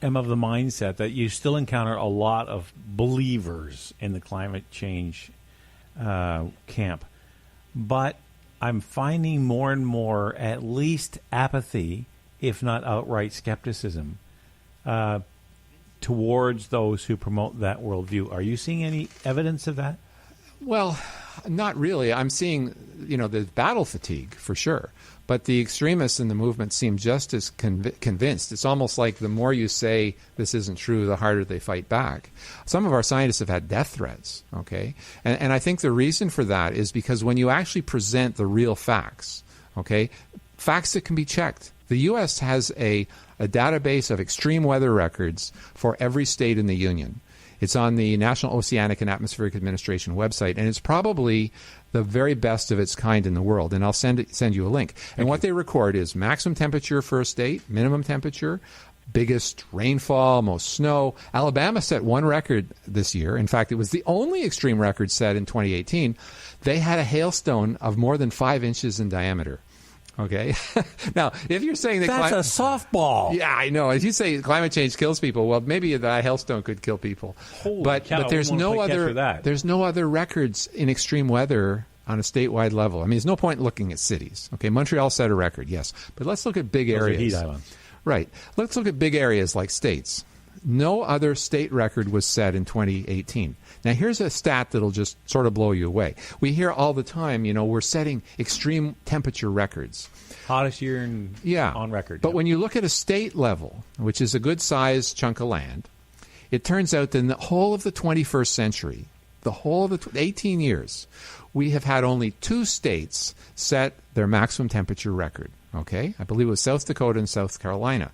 am of the mindset that you still encounter a lot of believers in the climate change camp, but I'm finding more and more at least apathy, if not outright skepticism, towards those who promote that worldview. Are you seeing any evidence of that? Well, not really. I'm seeing, you know, the battle fatigue for sure. But the extremists in the movement seem just as convinced. It's almost like the more you say this isn't true, the harder they fight back. Some of our scientists have had death threats, okay? And I think the reason for that is because when you actually present the real facts, okay, facts that can be checked. The U.S. has a database of extreme weather records for every state in the Union. It's on the National Oceanic and Atmospheric Administration website, and it's probably the very best of its kind in the world. And I'll send you a link. And what they record is maximum temperature for a state, minimum temperature, biggest rainfall, most snow. Alabama set one record this year. In fact, it was the only extreme record set in 2018. They had a hailstone of more than 5 inches in diameter. Okay. Now, if you're saying that that's a softball. Yeah, I know. If you say climate change kills people, well, maybe the hailstone could kill people. But there's no other records in extreme weather on a statewide level. I mean, there's no point looking at cities. Okay, Montreal set a record, yes, but let's look at big areas. Heat islands. Right. Let's look at big areas like states. No other state record was set in 2018. Now, here's a stat that'll just sort of blow you away. We hear all the time, you know, we're setting extreme temperature records. Hottest year on record. But when you look at a state level, which is a good-sized chunk of land, it turns out that in the whole of the 21st century, the whole of the 18 years, we have had only 2 states set their maximum temperature record. Okay? I believe it was South Dakota and South Carolina.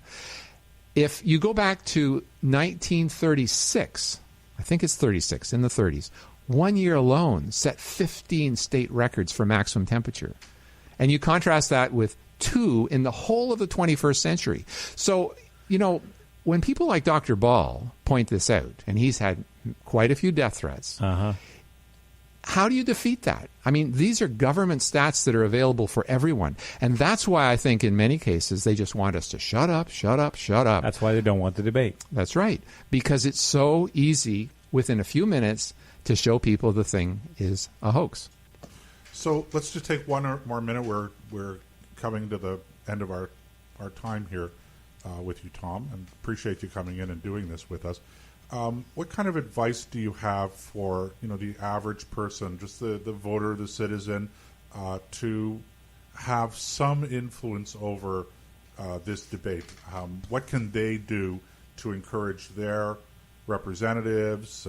If you go back to 1936, I think it's 36, in the 30s, 1 year alone set 15 state records for maximum temperature. And you contrast that with 2 in the whole of the 21st century. So, you know, when people like Dr. Ball point this out, and he's had quite a few death threats, how do you defeat that? I mean, these are government stats that are available for everyone. And that's why I think in many cases they just want us to shut up, shut up, shut up. That's why they don't want the debate. That's right. Because it's so easy within a few minutes to show people the thing is a hoax. So let's just take one more minute. We're coming to the end of our time here with you, Tom, and appreciate you coming in and doing this with us. What kind of advice do you have for the average person, just the voter, the citizen, to have some influence over this debate? What can they do to encourage their representatives,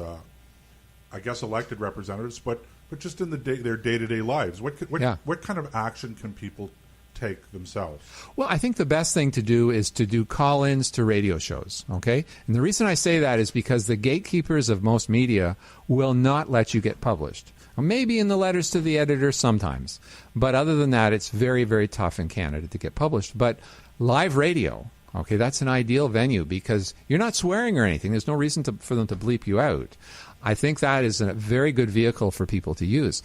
I guess elected representatives, but just in their day-to-day lives? What kind of action can people take themselves? Well, I think the best thing to do is to do call-ins to radio shows, okay? And the reason I say that is because the gatekeepers of most media will not let you get published. Well, maybe in the letters to the editor sometimes. But other than that, it's very, very tough in Canada to get published. But live radio, okay, that's an ideal venue because you're not swearing or anything. There's no reason for them to bleep you out. I think that is a very good vehicle for people to use.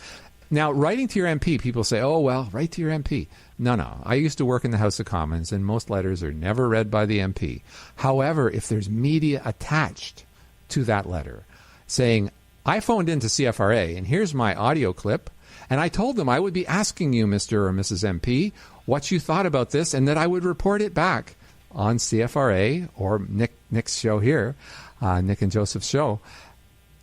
Now, writing to your MP, people say, oh, well, write to your MP. No. I used to work in the House of Commons, and most letters are never read by the MP. However, if there's media attached to that letter saying, I phoned into CFRA, and here's my audio clip, and I told them I would be asking you, Mr. or Mrs. MP, what you thought about this, and that I would report it back on CFRA or Nick's show here, Nick and Joseph's show,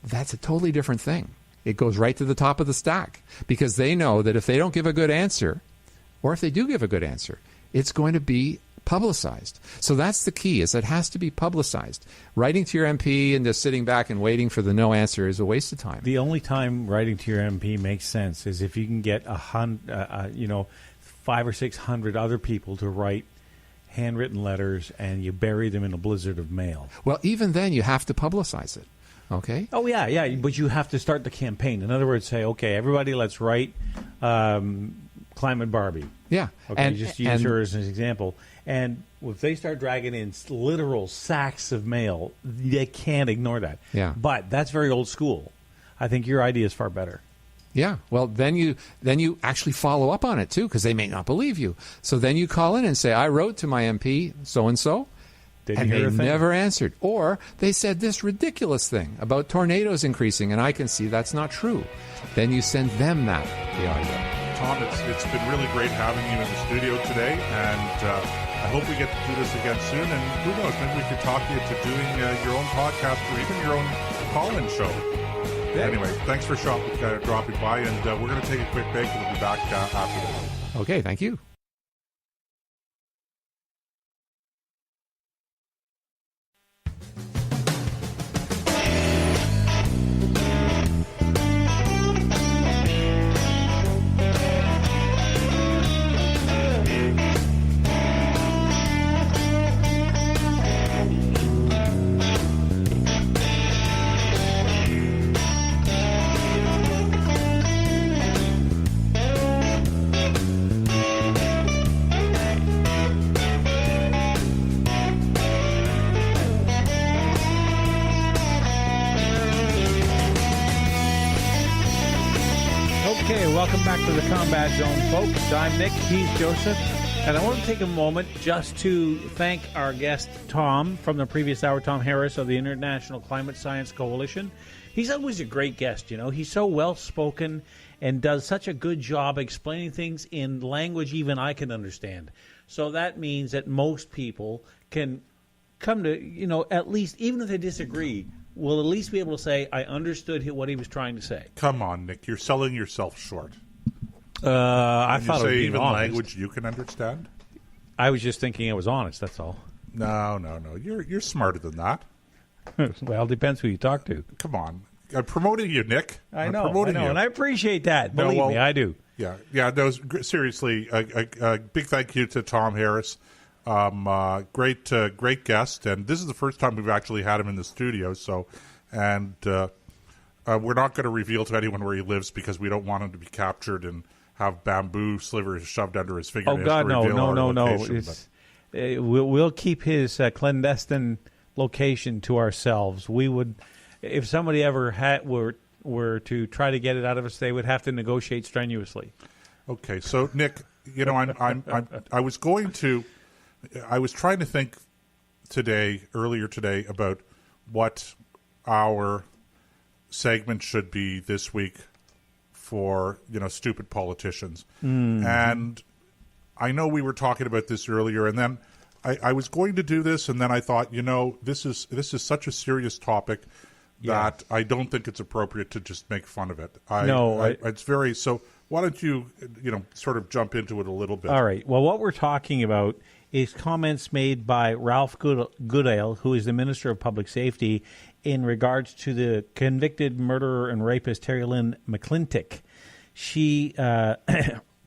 that's a totally different thing. It goes right to the top of the stack because they know that if they don't give a good answer, or if they do give a good answer, it's going to be publicized. So that's the key, is it has to be publicized. Writing to your MP and just sitting back and waiting for the no answer is a waste of time. The only time writing to your MP makes sense is if you can get 500 or 600 other people to write handwritten letters and you bury them in a blizzard of mail. Well, even then you have to publicize it. Okay. Oh, yeah, but you have to start the campaign. In other words, say, okay, everybody, let's write Climate Barbie. Yeah. Okay, and just use her as an example. And if they start dragging in literal sacks of mail, they can't ignore that. Yeah. But that's very old school. I think your idea is far better. Yeah. Well, then you actually follow up on it, too, because they may not believe you. So then you call in and say, I wrote to my MP so-and-so. And they never answered. Or they said this ridiculous thing about tornadoes increasing, and I can see that's not true. Then you send them the audio. Tom, it's been really great having you in the studio today, and I hope we get to do this again soon. And who knows, maybe we could talk you into doing your own podcast or even your own call-in show. Yeah. Anyway, thanks for dropping by, and we're going to take a quick break, and we'll be back after this. Okay, thank you. Welcome back to the Combat Zone, folks. I'm Nick, he's Joseph, and I want to take a moment just to thank our guest, Tom, from the previous hour, Tom Harris of the International Climate Science Coalition. He's always a great guest, He's so well-spoken and does such a good job explaining things in language even I can understand. So that means that most people can come to, at least, even if they disagree, will at least be able to say, I understood what he was trying to say. Come on, Nick. You're selling yourself short. I thought it was even honest. Language you can understand? I was just thinking I was honest, that's all. No. You're smarter than that. Well, it depends who you talk to. Come on. I'm promoting you, Nick. I know, and I appreciate that. Believe me, I do. Yeah. No, seriously, a big thank you to Tom Harris. Great guest, and this is the first time we've actually had him in the studio. So, and we're not going to reveal to anyone where he lives because we don't want him to be captured and have bamboo slivers shoved under his fingernails. Oh God, no! We'll keep his clandestine location to ourselves. We would, if somebody ever were to try to get it out of us, they would have to negotiate strenuously. Okay, so Nick, I was trying to think earlier today about what our segment should be this week for, stupid politicians. And I know we were talking about this earlier, and then I was going to do this, and then I thought, this is such a serious topic that I don't think it's appropriate to just make fun of it. It's very so. Why don't you, sort of jump into it a little bit? All right. Well, what we're talking about is comments made by Ralph Goodale, who is the Minister of Public Safety, in regards to the convicted murderer and rapist Terry Lynn McClintock. She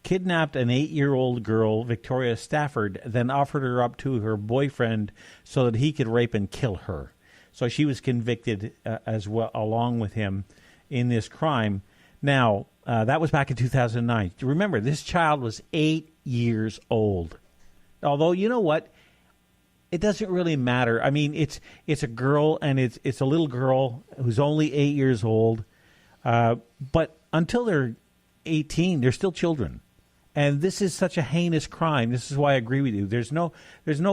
kidnapped an 8-year-old girl, Victoria Stafford, then offered her up to her boyfriend so that he could rape and kill her. So she was convicted as well, along with him, in this crime. Now, that was back in 2009. Remember, this child was 8 years old. Although, you know what? It doesn't really matter. I mean, it's a girl, and it's a little girl who's only 8 years old. But until they're 18, they're still children. And this is such a heinous crime. This is why I agree with you. There's no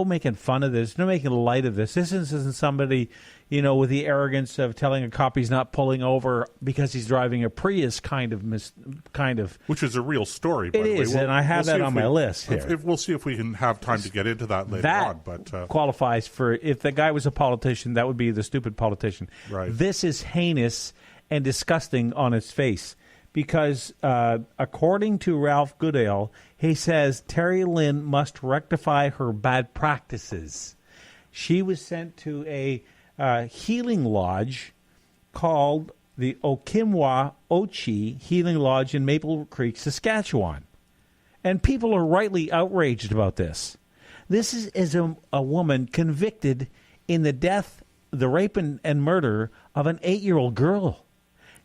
making fun of this. There's no making light of this. This isn't somebody, with the arrogance of telling a cop he's not pulling over because he's driving a Prius kind of. Which is a real story, by the way. It is, and I have that on my list here. We'll see if we can have time to get into that later on. But qualifies for, if the guy was a politician, that would be the stupid politician. Right. This is heinous and disgusting on its face. Because according to Ralph Goodale, he says Terry Lynn must rectify her bad practices. She was sent to a healing lodge called the Okimwa Ochi Healing Lodge in Maple Creek, Saskatchewan. And people are rightly outraged about this. This is a woman convicted in the death, the rape and murder of an 8-year-old girl.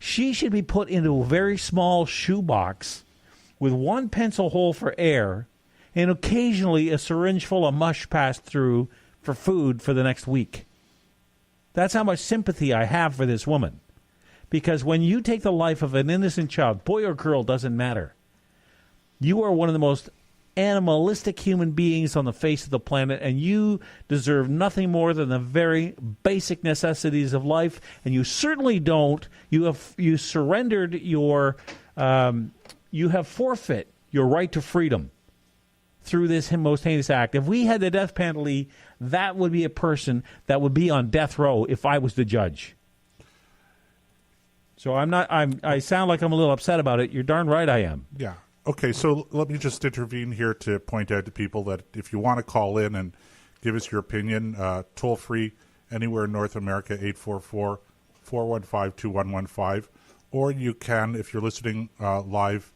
She should be put into a very small shoebox with one pencil hole for air and occasionally a syringe full of mush passed through for food for the next week. That's how much sympathy I have for this woman. Because when you take the life of an innocent child, boy or girl, doesn't matter. You are one of the most animalistic human beings on the face of the planet, and you deserve nothing more than the very basic necessities of life, and you certainly don't. You surrendered your you have forfeit your right to freedom through this most heinous act. If we had the death penalty, that would be a person that would be on death row if I was the judge. So I sound like I'm a little upset about it. You're darn right I am. Yeah. Okay, so let me just intervene here to point out to people that if you want to call in and give us your opinion, toll free anywhere in North America, 844-415-2115. Or you can, if you're listening live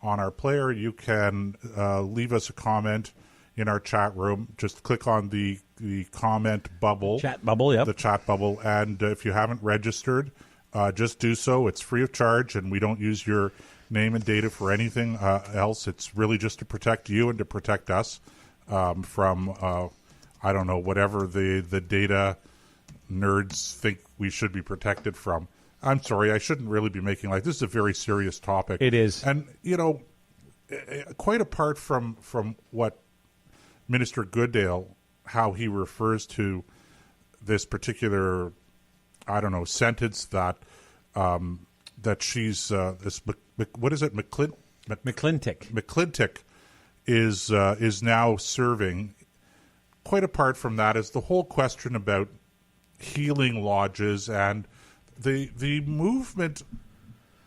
on our player, you can leave us a comment in our chat room. Just click on the comment bubble. Chat bubble, yep. The chat bubble. And if you haven't registered, just do so. It's free of charge, and we don't use your name and data for anything else. It's really just to protect you and to protect us from, I don't know, whatever the data nerds think we should be protected from. I'm sorry, I shouldn't really be making this is a very serious topic. It is. And, quite apart from what Minister Goodale, how he refers to this particular, I don't know, sentence that that she's this what is it, McClintock. McClintock is now serving. Quite apart from that is the whole question about healing lodges and the movement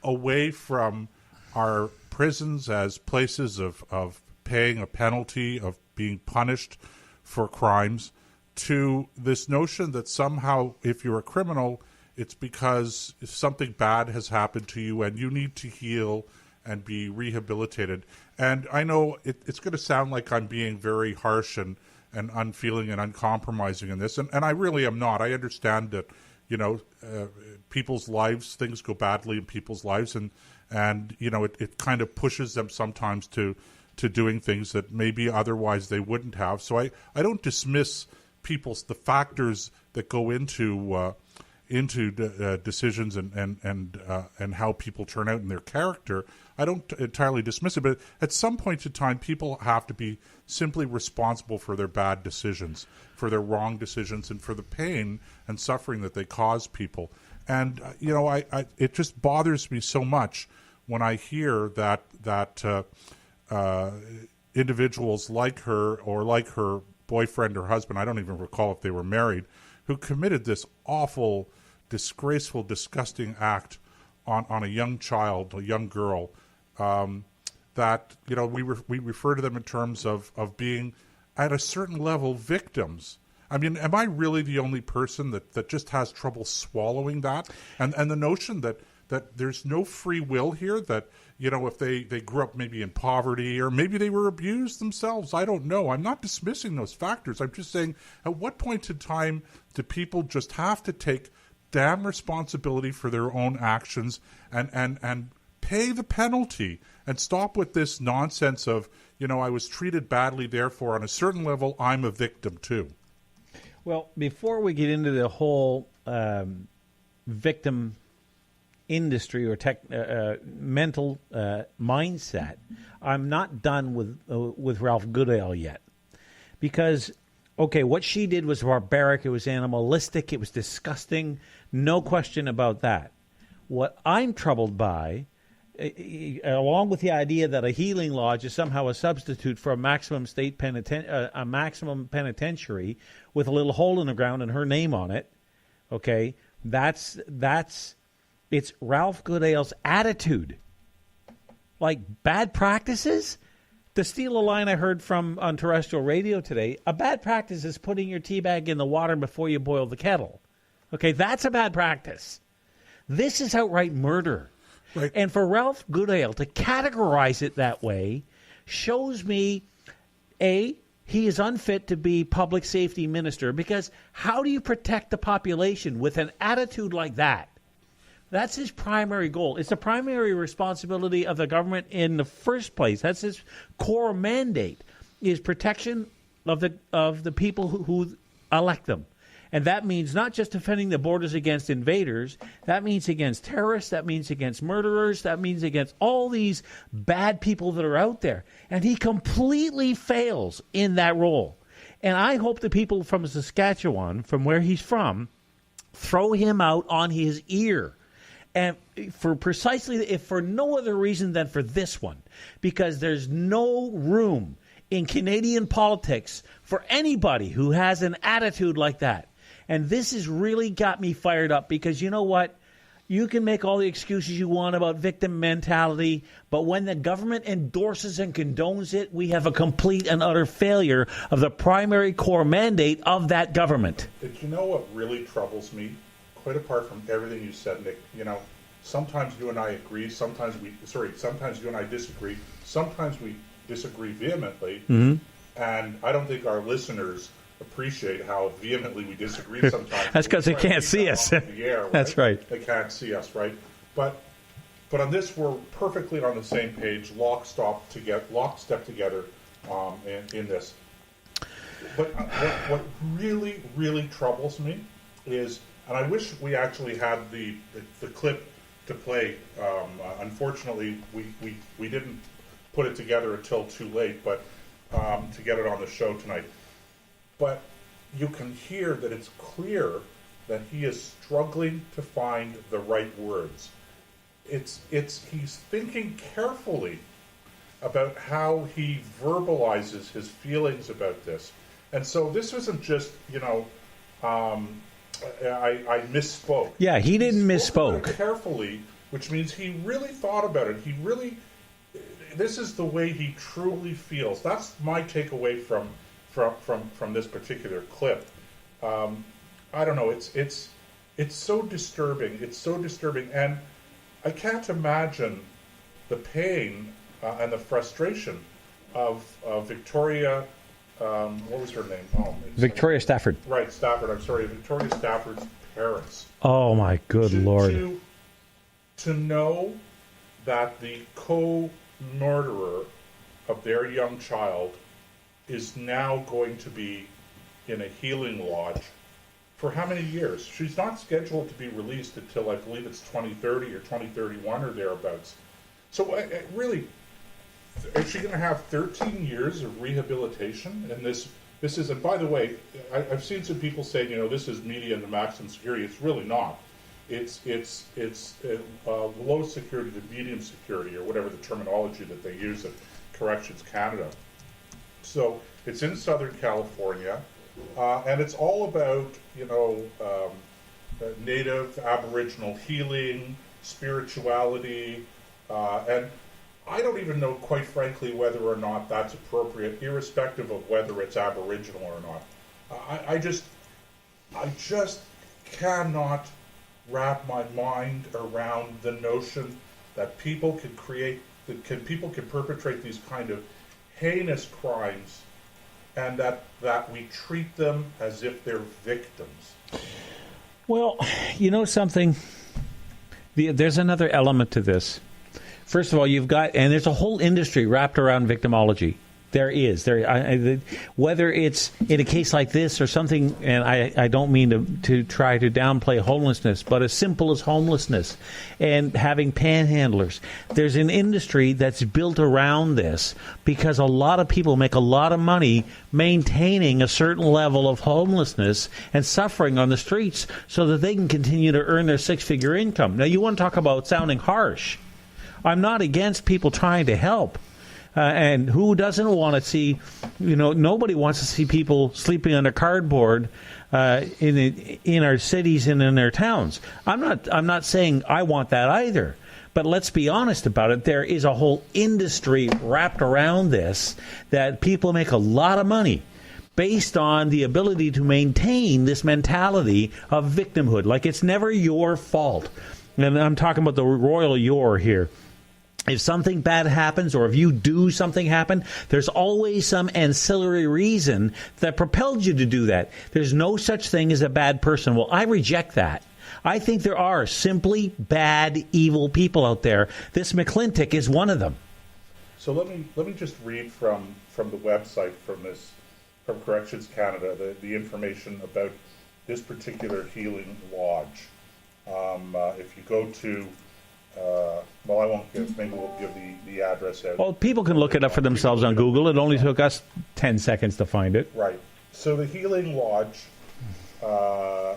away from our prisons as places of paying a penalty, of being punished for crimes, to this notion that somehow if you're a criminal, it's because something bad has happened to you and you need to heal and be rehabilitated. And I know it's going to sound like I'm being very harsh and unfeeling and uncompromising in this, and I really am not. I understand that, people's lives, things go badly in people's lives, and it kind of pushes them sometimes to doing things that maybe otherwise they wouldn't have. So I don't dismiss the factors that go into decisions and how people turn out in their character. I don't entirely dismiss it, but at some point in time, people have to be simply responsible for their bad decisions, for their wrong decisions, and for the pain and suffering that they cause people. And it just bothers me so much when I hear that individuals like her or like her boyfriend or husband, I don't even recall if they were married, who committed this awful, disgraceful, disgusting act on a young child, a young girl, that, we refer to them in terms of being, at a certain level, victims. I mean, am I really the only person that just has trouble swallowing that? And the notion that there's no free will here, that, if they grew up maybe in poverty, or maybe they were abused themselves, I don't know. I'm not dismissing those factors. I'm just saying, at what point in time do people just have to take damn responsibility for their own actions and pay the penalty, and stop with this nonsense of, I was treated badly, therefore on a certain level I'm a victim too? Well, before we get into the whole victim industry or mental mindset, I'm not done with Ralph Goodale yet, because what she did was barbaric, it was animalistic, it was disgusting, no question about that. What I'm troubled by, along with the idea that a healing lodge is somehow a substitute for a maximum maximum penitentiary with a little hole in the ground and her name on it, it's Ralph Goodale's attitude. Like bad practices? To steal a line I heard on terrestrial radio today, a bad practice is putting your tea bag in the water before you boil the kettle. That's a bad practice. This is outright murder. Right. And for Ralph Goodale to categorize it that way shows me, he is unfit to be public safety minister, because how do you protect the population with an attitude like that? That's his primary goal. It's the primary responsibility of the government in the first place. That's his core mandate, is protection of the people who elect them. And that means not just defending the borders against invaders. That means against terrorists. That means against murderers. That means against all these bad people that are out there. And he completely fails in that role. And I hope the people from Saskatchewan, from where he's from, throw him out on his ear. And if for no other reason than for this one, because there's no room in Canadian politics for anybody who has an attitude like that. And this has really got me fired up, because you know what? You can make all the excuses you want about victim mentality, but when the government endorses and condones it, we have a complete and utter failure of the primary core mandate of that government. Did you know what really troubles me? Quite apart from everything you said, Nick, sometimes you and I agree, sometimes you and I disagree, sometimes we disagree vehemently, and I don't think our listeners appreciate how vehemently we disagree sometimes. That's because they can't see us. Right? That's right. They can't see us, right? But on this, we're perfectly on the same page, lockstep together in this. But what really, really troubles me is, and I wish we actually had the clip to play. Unfortunately, we didn't put it together until too late, but to get it on the show tonight. But you can hear that it's clear that he is struggling to find the right words. He's thinking carefully about how he verbalizes his feelings about this. And so this isn't just, I misspoke. Yeah, he didn't misspoke. Carefully, which means he really thought about it. This is the way he truly feels. That's my takeaway from this particular clip. I don't know. It's so disturbing. It's so disturbing, and I can't imagine the pain and the frustration of Victoria. What was her name? Victoria Stafford. Right, Stafford. I'm sorry, Victoria Stafford's parents. Oh my good Lord! To know that the co-murderer of their young child is now going to be in a healing lodge for how many years? She's not scheduled to be released until, I believe, it's 2030 or 2031 or thereabouts. So really, is she going to have 13 years of rehabilitation? And this is, and by the way, I've seen some people say, this is medium to maximum security. It's really not. It's low security to medium security, or whatever the terminology that they use at Corrections Canada. So it's in Southern California, and it's all about, native aboriginal healing, spirituality, and I don't even know, quite frankly, whether or not that's appropriate, irrespective of whether it's aboriginal or not. I just cannot wrap my mind around the notion that people can perpetrate these kind of heinous crimes, and that we treat them as if they're victims. Well, you know something? There's another element to this. First of all, and there's a whole industry wrapped around victimology. There is. Whether it's in a case like this or something, and I don't mean to try to downplay homelessness, but as simple as homelessness and having panhandlers. There's an industry that's built around this because a lot of people make a lot of money maintaining a certain level of homelessness and suffering on the streets so that they can continue to earn their six-figure income. Now, you want to talk about sounding harsh. I'm not against people trying to help. And who doesn't want to see, nobody wants to see people sleeping under cardboard in our cities and in our towns. I'm not saying I want that either. But let's be honest about it. There is a whole industry wrapped around this that people make a lot of money based on the ability to maintain this mentality of victimhood. Like it's never your fault. And I'm talking about the royal your here. If something bad happens or if you do something happen, there's always some ancillary reason that propelled you to do that. There's no such thing as a bad person. Well, I reject that. I think there are simply bad, evil people out there. This McClintock is one of them. So let me just read from the website from Corrections Canada, the information about this particular healing lodge. If you go to well, I won't give. Maybe we'll give the address out. Well, people can look it up for themselves on Google. It only took us 10 seconds to find it. Right. So the Healing Lodge,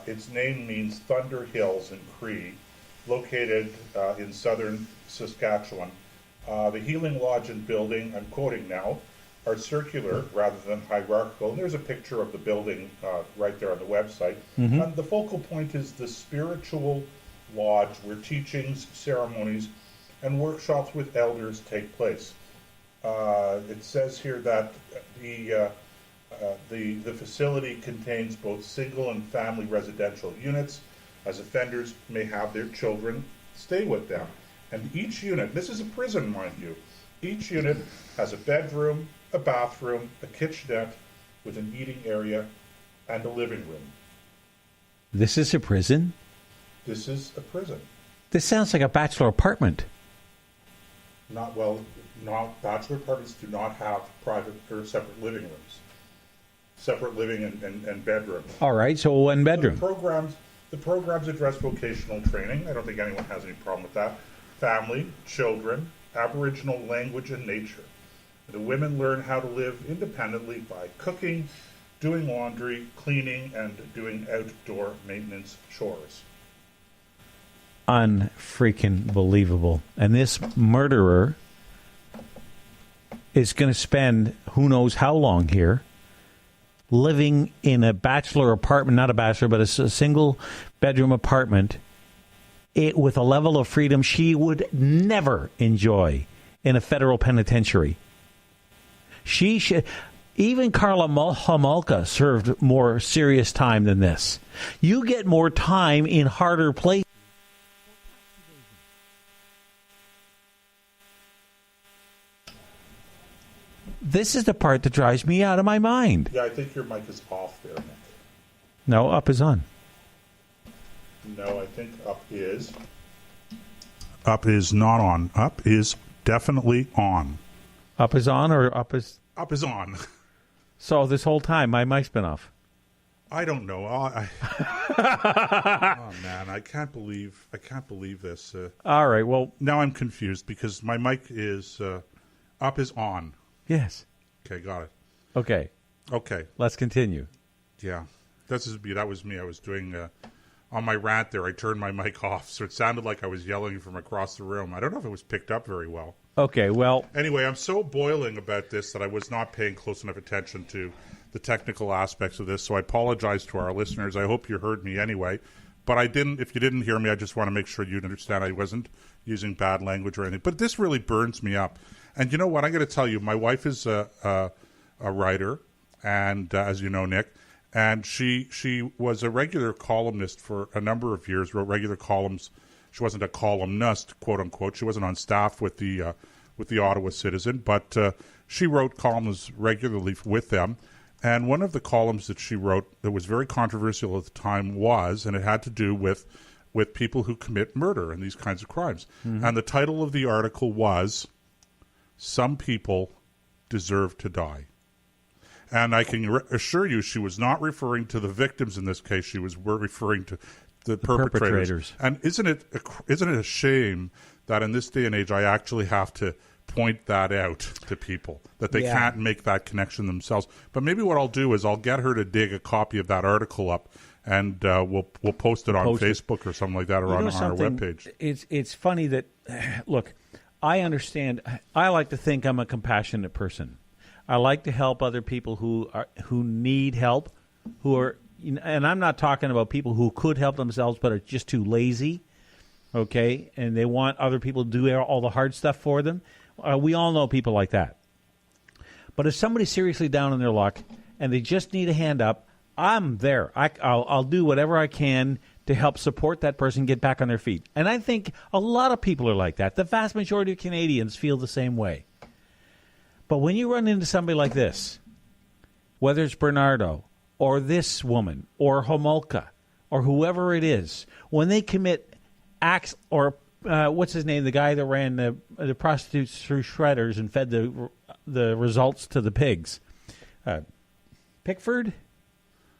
its name means Thunder Hills in Cree, located in southern Saskatchewan. The Healing Lodge and building, I'm quoting now, are circular rather than hierarchical. And there's a picture of the building right there on the website. Mm-hmm. And the focal point is the spiritual lodge where teachings, ceremonies, and workshops with elders take place. It says here that the facility contains both single and family residential units, as offenders may have their children stay with them. And each unit, this is a prison, mind you, each unit has a bedroom, a bathroom, a kitchenette with an eating area, and a living room. This is a prison? This is a prison. This sounds like a bachelor apartment. Not bachelor apartments do not have private or separate living rooms. Separate living and bedrooms. All right, so one bedroom. So the programs address vocational training. I don't think anyone has any problem with that. Family, children, Aboriginal language and nature. The women learn how to live independently by cooking, doing laundry, cleaning, and doing outdoor maintenance chores. Unfreaking believable. And this murderer is going to spend who knows how long here living in a bachelor apartment, not a bachelor, but a single bedroom apartment with a level of freedom she would never enjoy in a federal penitentiary. She should... Even Karla Homolka served more serious time than this. You get more time in harder places. This is the part that drives me out of my mind. Yeah, I think your mic is off there, Nick. No, up is on. No, I think up is. Up is not on. Up is definitely on. Up is on or up is... Up is on. So this whole time, my mic's been off. I don't know. Oh man, I can't believe this. All right, well... Now I'm confused because my mic is... up is on. Yes. Okay, got it. Okay. Let's continue. Yeah. That was me. I was doing... on my rant there, I turned my mic off, so it sounded like I was yelling from across the room. I don't know if it was picked up very well. Okay, well... Anyway, I'm so boiling about this that I was not paying close enough attention to the technical aspects of this, so I apologize to our listeners. I hope you heard me anyway. But I didn't. If you didn't hear me, I just want to make sure you'd understand I wasn't using bad language or anything. But this really burns me up. And you know what? I'm going to tell you, my wife is a writer, and as you know, Nick, and she was a regular columnist for a number of years, wrote regular columns. She wasn't a columnist, quote unquote. She wasn't on staff with the Ottawa Citizen, but she wrote columns regularly with them. And one of the columns that she wrote that was very controversial at the time was, and it had to do with people who commit murder and these kinds of crimes. Mm-hmm. And the title of the article was, "Some People Deserve to Die." And I can assure you she was not referring to the victims in this case. She was referring to the perpetrators. And isn't it a shame that in this day and age I actually have to point that out to people, that they can't make that connection themselves? But maybe what I'll do is I'll get her to dig a copy of that article up, and we'll post it on Facebook or something like that, or on our webpage. It's funny that, look, I understand. I like to think I'm a compassionate person. I like to help other people who need help, and I'm not talking about people who could help themselves but are just too lazy, okay, and they want other people to do all the hard stuff for them. We all know people like that. But if somebody's seriously down on their luck and they just need a hand up, I'm there. I'll do whatever I can to help support that person get back on their feet. And I think a lot of people are like that. The vast majority of Canadians feel the same way. But when you run into somebody like this, whether it's Bernardo or this woman or Homolka or whoever it is, when they commit acts, or what's his name, the guy that ran the prostitutes through shredders and fed the results to the pigs, Pickford?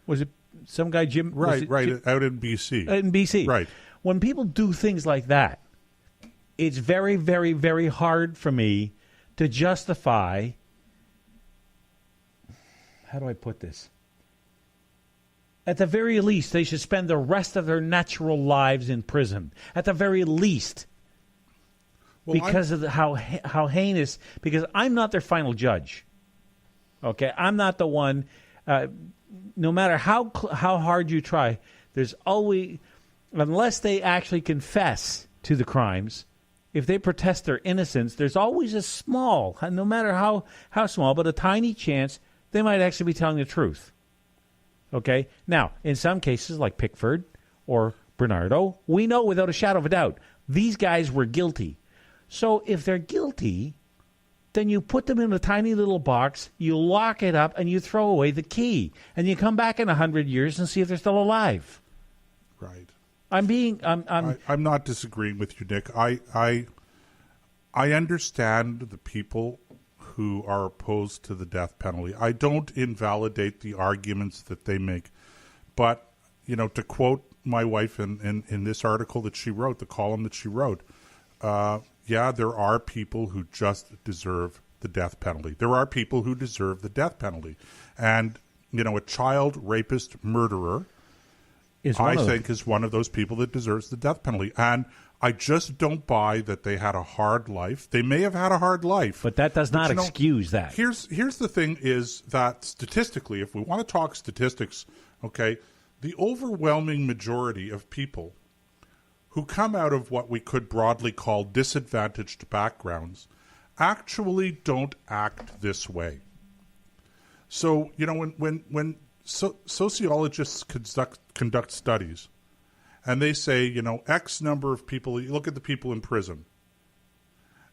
Was it some guy, Jim? Right, out in BC. In BC. Right. When people do things like that, it's very, very, very hard for me to justify, how do I put this? At the very least, they should spend the rest of their natural lives in prison. At the very least. Well, because of how heinous, because I'm not their final judge. Okay? I'm not the one, no matter how hard you try, there's always, unless they actually confess to the crimes, if they protest their innocence, there's always a small, no matter how small, but a tiny chance they might actually be telling the truth. Okay? Now, in some cases, like Pickford or Bernardo, we know without a shadow of a doubt, these guys were guilty. So if they're guilty, then you put them in a tiny little box, you lock it up, and you throw away the key. And you come back in 100 years and see if they're still alive. Right. I'm not disagreeing with you, Nick. I understand the people who are opposed to the death penalty. I don't invalidate the arguments that they make. But, to quote my wife in this article that she wrote, the column that she wrote, there are people who just deserve the death penalty. There are people who deserve the death penalty. And, a child rapist murderer, I think, is one of those people that deserves the death penalty. And I just don't buy that they had a hard life. They may have had a hard life. But that does not excuse that. Here's the thing is that statistically, if we want to talk statistics, okay, the overwhelming majority of people who come out of what we could broadly call disadvantaged backgrounds actually don't act this way. So, when sociologists conduct studies, and they say, X number of people, you look at the people in prison.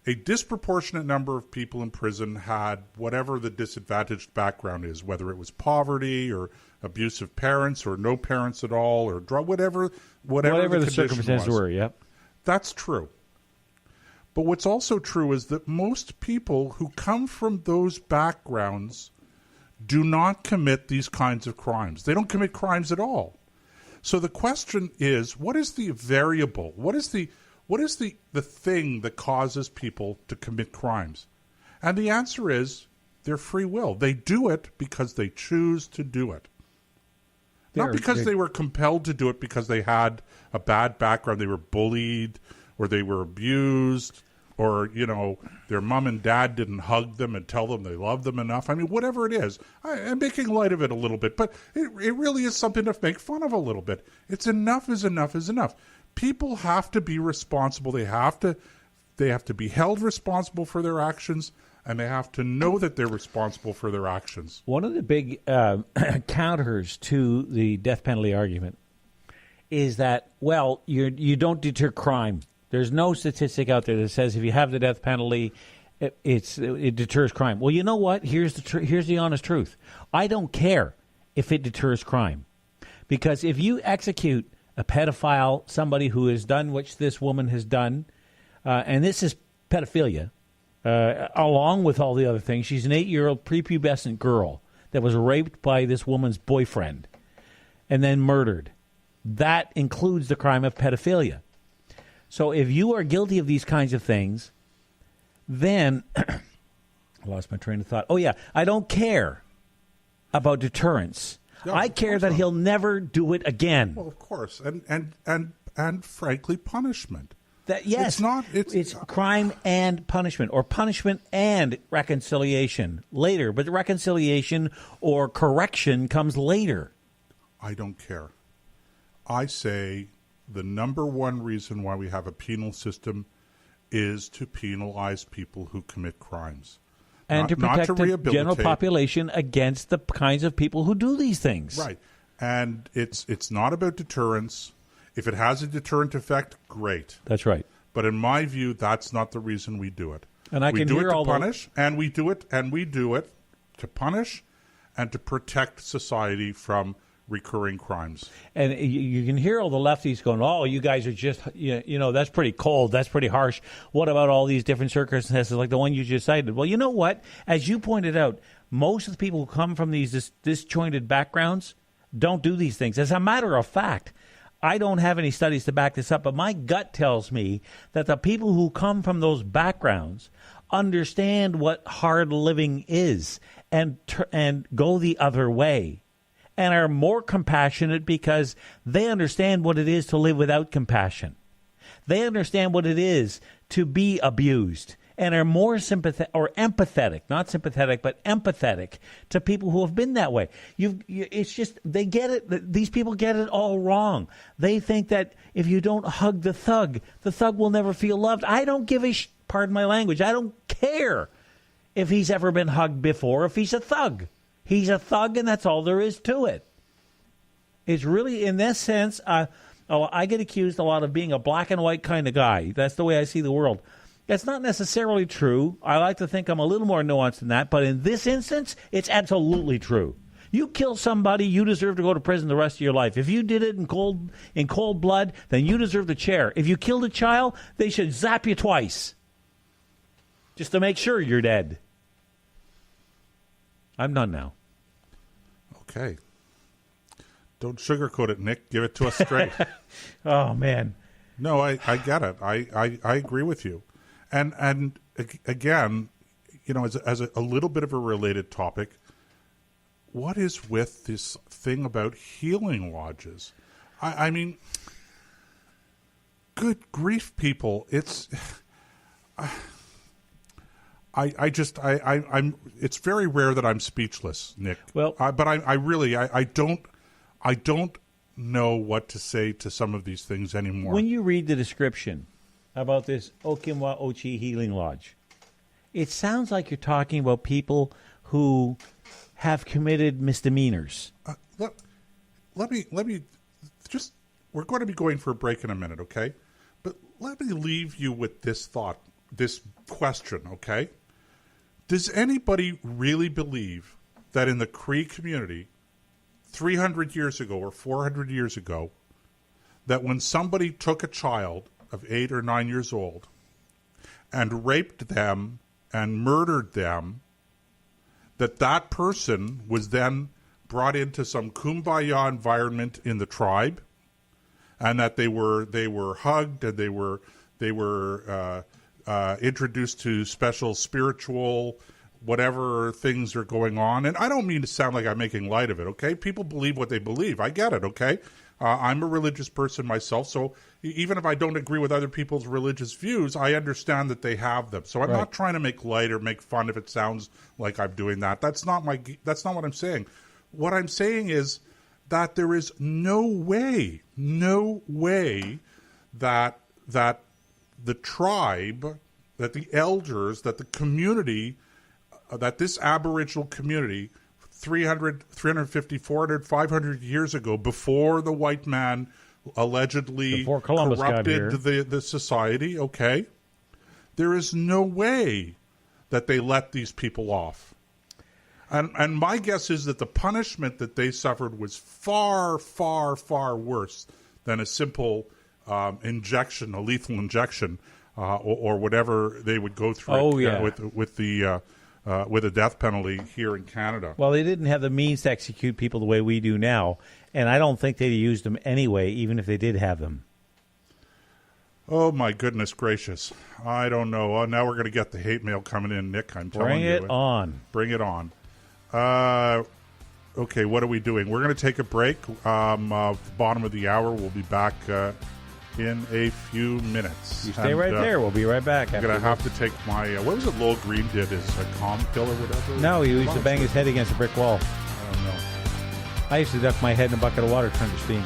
A disproportionate number of people in prison had whatever the disadvantaged background is, whether it was poverty or abusive parents or no parents at all or drug, whatever the circumstances were, yep. That's true. But what's also true is that most people who come from those backgrounds do not commit these kinds of crimes. They don't commit crimes at all. So the question is, what is the variable? What is the thing that causes people to commit crimes? And the answer is their free will. They do it because they choose to do it. Not because they were compelled to do it because they had a bad background, they were bullied or they were abused. or, you know, their mom and dad didn't hug them and tell them they love them enough. I mean, whatever it is, I'm making light of it a little bit, but it really is something to make fun of a little bit. It's enough is enough is enough. People have to be responsible. They have to be held responsible for their actions, and they have to know that they're responsible for their actions. One of the big counters to the death penalty argument is that, well, you don't deter crime. There's no statistic out there that says if you have the death penalty, it deters crime. Well, you know what? Here's the honest truth. I don't care if it deters crime, because if you execute a pedophile, somebody who has done what this woman has done, and this is pedophilia, along with all the other things. She's an 8-year-old prepubescent girl that was raped by this woman's boyfriend and then murdered. That includes the crime of pedophilia. So if you are guilty of these kinds of things, then I lost my train of thought. Oh, yeah, I don't care about deterrence. Yeah, I care that he'll never do it again. Well, of course, and frankly, punishment. That, yes, it's crime and punishment, or punishment and reconciliation later. But the reconciliation or correction comes later. I don't care. I say the number one reason why we have a penal system is to penalize people who commit crimes. And to protect the general population against the kinds of people who do these things. Right. And it's not about deterrence. If it has a deterrent effect, great. That's right. But in my view, that's not the reason we do it. And I can do hear it to all punish, and we do it to punish and to protect society from recurring crimes. And you can hear all the lefties going, oh, you guys are just, you know, that's pretty cold. That's pretty harsh. What about all these different circumstances like the one you just cited? Well, you know what? As you pointed out, most of the people who come from these disjointed backgrounds don't do these things. As a matter of fact, I don't have any studies to back this up, but my gut tells me that the people who come from those backgrounds understand what hard living is and go the other way, and are more compassionate because they understand what it is to live without compassion. They understand what it is to be abused and are more empathetic, not sympathetic, but empathetic to people who have been that way. It's just, they get it. These people get it all wrong. They think that if you don't hug the thug will never feel loved. I don't give a pardon my language. I don't care if he's ever been hugged before, if he's a thug. He's a thug, and that's all there is to it. It's really, in this sense, I get accused a lot of being a black and white kind of guy. That's the way I see the world. That's not necessarily true. I like to think I'm a little more nuanced than that, but in this instance, it's absolutely true. You kill somebody, you deserve to go to prison the rest of your life. If you did it in cold blood, then you deserve the chair. If you killed a child, they should zap you twice, just to make sure you're dead. I'm done now. Okay. Don't sugarcoat it, Nick. Give it to us straight. Oh, man. No, I get it. I agree with you. And again, you know, as a little bit of a related topic, what is with this thing about healing lodges? I mean, good grief, people. It's... I'm. It's very rare that I'm speechless, Nick. Well, but I don't know what to say to some of these things anymore. When you read the description about this Okimwa Ochi Healing Lodge, it sounds like you're talking about people who have committed misdemeanors. Let me just. We're going to be going for a break in a minute, okay? But let me leave you with this thought, this question, okay? Does anybody really believe that in the Cree community 300 years ago or 400 years ago, that when somebody took a child of 8 or 9 years old and raped them and murdered them, that person was then brought into some kumbaya environment in the tribe, and that they were hugged and they were introduced to special spiritual whatever things are going on. And I don't mean to sound like I'm making light of it, okay? People believe what they believe. I get it, okay? I'm a religious person myself, so even if I don't agree with other people's religious views, I understand that they have them. So I'm not trying to make light or make fun if it sounds like I'm doing that. That's not what I'm saying. What I'm saying is that there is no way that the tribe, that the elders, that the community, that this Aboriginal community 300, 350, 400, 500 years ago, before the white man allegedly corrupted the society, okay, there is no way that they let these people off. And my guess is that the punishment that they suffered was far, far, far worse than a simple injection, a lethal injection, or whatever they would go through with a death penalty here in Canada. Well, they didn't have the means to execute people the way we do now, and I don't think they'd used them anyway, even if they did have them. Oh, my goodness gracious. I don't know. Now we're going to get the hate mail coming in, Nick. I'm telling you. Bring it on. Bring it on. Okay, what are we doing? We're going to take a break. The bottom of the hour. We'll be back in a few minutes. You stay right there. We'll be right back. I'm going to have to take my... what was it Lowell Green did? His calm pill or whatever? No, he used to bang his head against a brick wall. I don't know. I used to duck my head in a bucket of water trying to steam.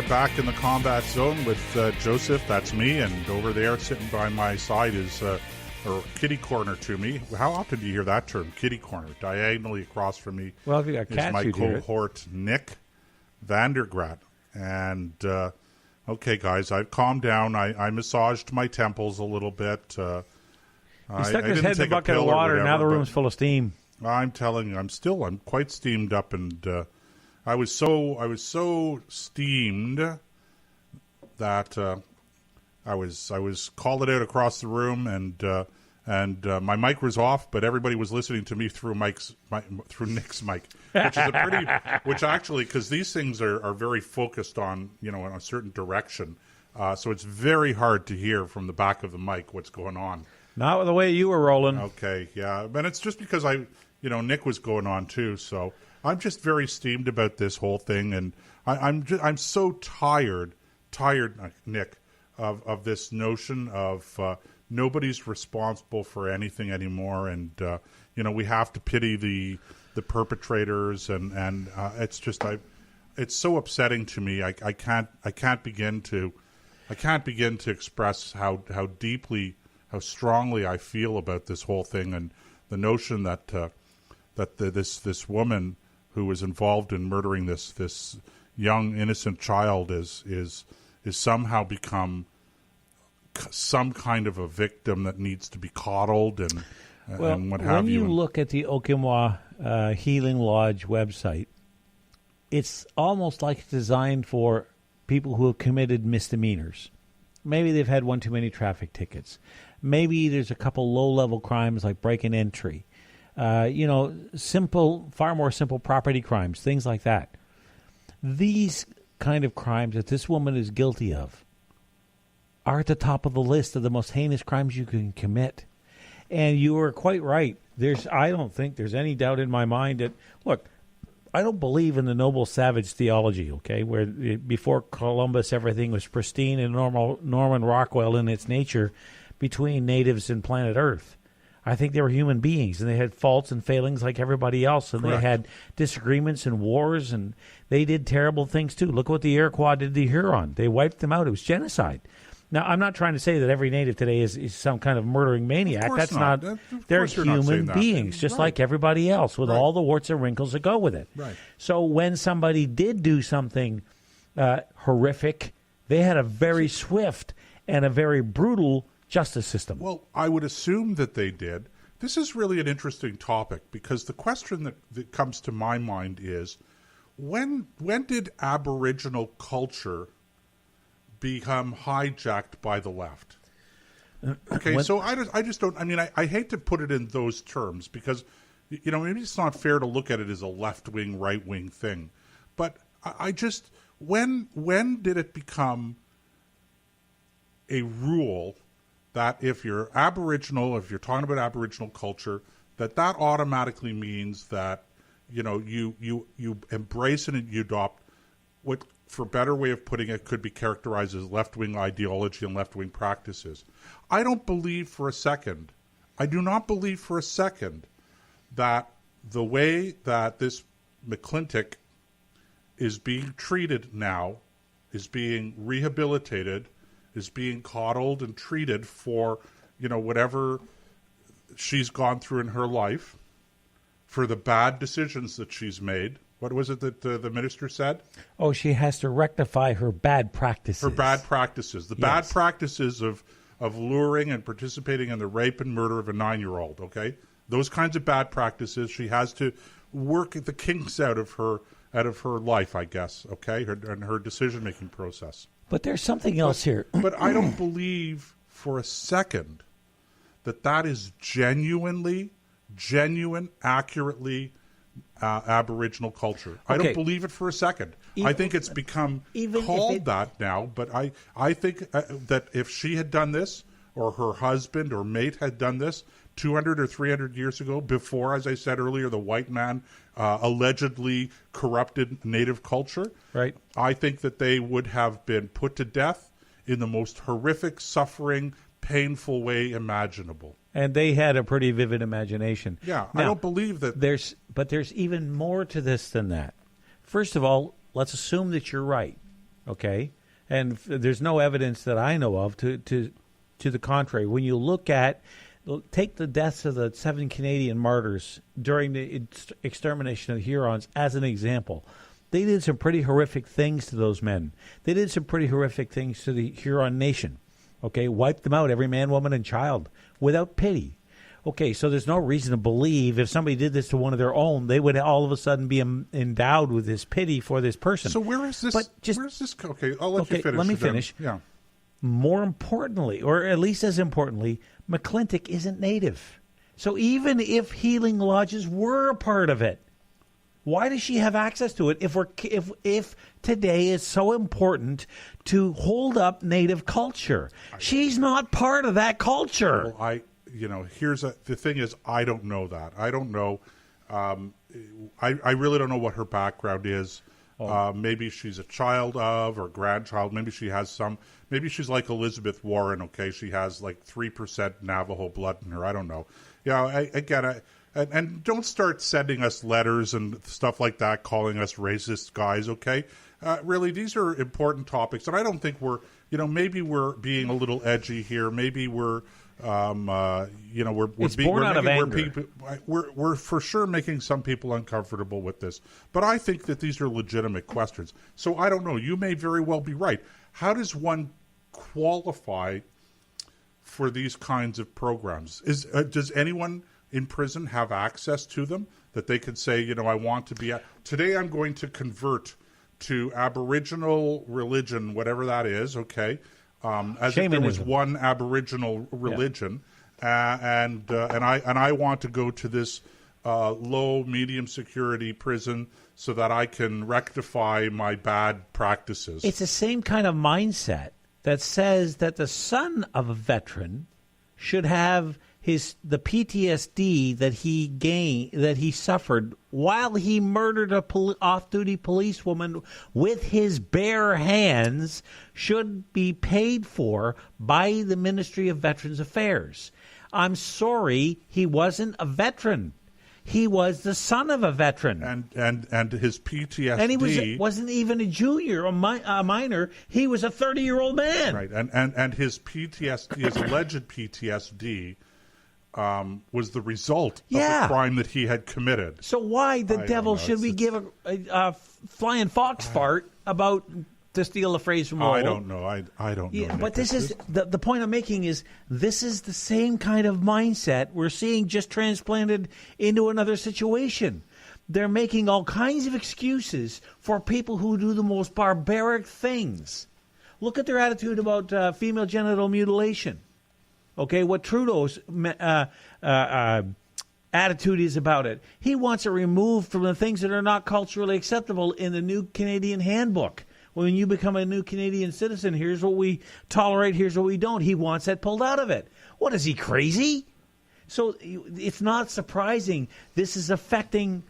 Back in the combat zone with Joseph, that's me, and over there sitting by my side is or kitty corner to me. How often do you hear that term, kitty corner? Diagonally across from me if you got cats, is my cohort Nick Vandergrat. And okay, guys, I've calmed down. I massaged my temples a little bit. He stuck his head in a bucket of water, and now the room's full of steam. I'm telling you, I'm quite steamed up, and I was so steamed that I was called it out across the room, and my mic was off, but everybody was listening to me through Nick's mic, which is which actually, because these things are very focused on in a certain direction, so it's very hard to hear from the back of the mic what's going on. Not with the way you were rolling. Okay, yeah, and it's just because Nick was going on too, so. I'm just very steamed about this whole thing, and I'm so tired, Nick, of this notion of nobody's responsible for anything anymore, and we have to pity the perpetrators, and it's just it's so upsetting to me. I can't begin to express how deeply, how strongly I feel about this whole thing, and the notion that this woman who was involved in murdering this young innocent child is somehow become some kind of a victim that needs to be coddled and what have you. When you look at the Okinawa Healing Lodge website, it's almost like it's designed for people who have committed misdemeanors. Maybe they've had one too many traffic tickets. Maybe there's a couple low-level crimes like break and entry. Far more simple property crimes, things like that. These kind of crimes that this woman is guilty of are at the top of the list of the most heinous crimes you can commit. And you are quite right. I don't think there's any doubt in my mind that, look, I don't believe in the noble savage theology, okay, where before Columbus everything was pristine and Norman Rockwell in its nature between natives and planet Earth. I think they were human beings, and they had faults and failings like everybody else, and Correct. They had disagreements and wars, and they did terrible things too. Look what the Iroquois did to the Huron. They wiped them out. It was genocide. Now, I'm not trying to say that every native today is some kind of murdering maniac. Of course That's not. They're human beings, just like everybody else, with all the warts and wrinkles that go with it. Right. So when somebody did do something horrific, they had a very swift and a very brutal justice system. Well, I would assume that they did. This is really an interesting topic because the question that comes to my mind is, when did Aboriginal culture become hijacked by the left? Okay, so I just don't. I mean, I hate to put it in those terms because, maybe it's not fair to look at it as a left-wing, right-wing thing. But I just, when did it become a rule that if you're Aboriginal, if you're talking about Aboriginal culture, that automatically means that, you embrace and you adopt what, for a better way of putting it, could be characterized as left-wing ideology and left-wing practices. I don't believe for a second, I do not believe for a second that the way that this McClintock is being treated now, is being rehabilitated, is being coddled and treated for, whatever she's gone through in her life, for the bad decisions that she's made. What was it that the minister said? Oh, she has to rectify her bad practices. Her bad practices. The bad practices of luring and participating in the rape and murder of a 9-year-old, okay? Those kinds of bad practices. She has to work the kinks out of her life, I guess, okay? Her decision-making process. But there's something else here. But I don't believe for a second that is genuine, accurately Aboriginal culture. I don't believe it for a second. I think it's become called that now, but I think that if she had done this, or her husband or mate had done this 200 or 300 years ago, before, as I said earlier, the white man allegedly corrupted native culture, right? I think that they would have been put to death in the most horrific, suffering, painful way imaginable. And they had a pretty vivid imagination. Yeah, now, I don't believe that. But there's even more to this than that. First of all, let's assume that you're right, okay? And there's no evidence that I know of to the contrary. When you take the deaths of the 7 Canadian martyrs during the extermination of the Hurons as an example. They did some pretty horrific things to those men. They did some pretty horrific things to the Huron nation. Okay, wiped them out, every man, woman, and child, without pity. Okay, so there's no reason to believe if somebody did this to one of their own, they would all of a sudden be endowed with this pity for this person. So where is this? Okay, I'll let you finish. Let me finish. Yeah. More importantly, or at least as importantly, McClintock isn't native. So even if healing lodges were a part of it, why does she have access to it if today is so important to hold up native culture? She's not part of that culture. Well, the thing is, I don't know that. I don't know. I really don't know what her background is. Maybe she's a child of or grandchild. Maybe she has some. Maybe she's like Elizabeth Warren. Okay, she has like 3% Navajo blood in her. I don't know. And don't start sending us letters and stuff like that, calling us racist guys. Okay, really, these are important topics, and I don't think maybe we're being a little edgy here. Maybe we're we're for sure making some people uncomfortable with this. But I think that these are legitimate questions. So I don't know. You may very well be right. How does one qualify for these kinds of programs? Does anyone in prison have access to them that they could say, I want to be today I'm going to convert to Aboriginal religion, whatever that is, okay? As if there was one Aboriginal religion, and I want to go to this low, medium security prison so that I can rectify my bad practices. It's the same kind of mindset that says that the son of a veteran should have the PTSD that he suffered while he murdered a off-duty policewoman with his bare hands should be paid for by the Ministry of Veterans Affairs. I'm sorry, he wasn't a veteran. He was the son of a veteran, and his PTSD. And he wasn't even a junior, a minor. He was a 30-year-old man. Right, and his PTSD, his alleged PTSD. Was the result of the crime that he had committed. So why the devil should we give a flying fox fart about to steal a phrase from I don't know. I don't know. Yeah, but Nick. this is the point I'm making is this is the same kind of mindset we're seeing just transplanted into another situation. They're making all kinds of excuses for people who do the most barbaric things. Look at their attitude about female genital mutilation. Okay, what Trudeau's attitude is about it. He wants it removed from the things that are not culturally acceptable in the new Canadian handbook. When you become a new Canadian citizen, here's what we tolerate, here's what we don't. He wants that pulled out of it. What, is he crazy? So it's not surprising this is affecting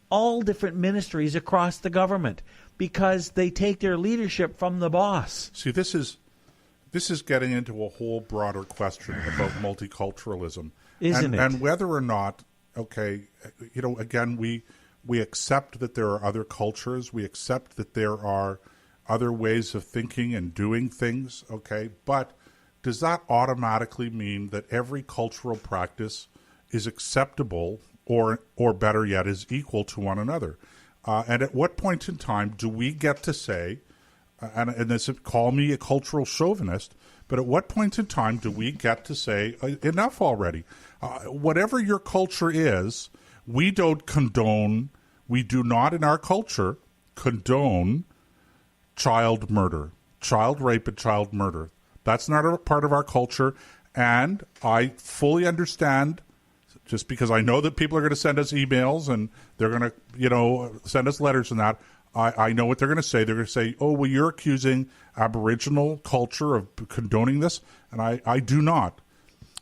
all different ministries across the government because they take their leadership from the boss. See, this is getting into a whole broader question about multiculturalism. Isn't it? And whether or not, okay, again, we accept that there are other cultures. We accept that there are other ways of thinking and doing things, okay? But does that automatically mean that every cultural practice is acceptable or better yet, is equal to one another? And at what point in time do we get to say, and this, call me a cultural chauvinist, but at what point in time do we get to say, enough already? Whatever your culture is, we do not in our culture condone child murder, child rape and child murder. That's not a part of our culture, and I fully understand, just because I know that people are going to send us emails and they're going to, send us letters and that, I know what they're going to say. They're going to say, oh, well, you're accusing Aboriginal culture of condoning this, and I do not.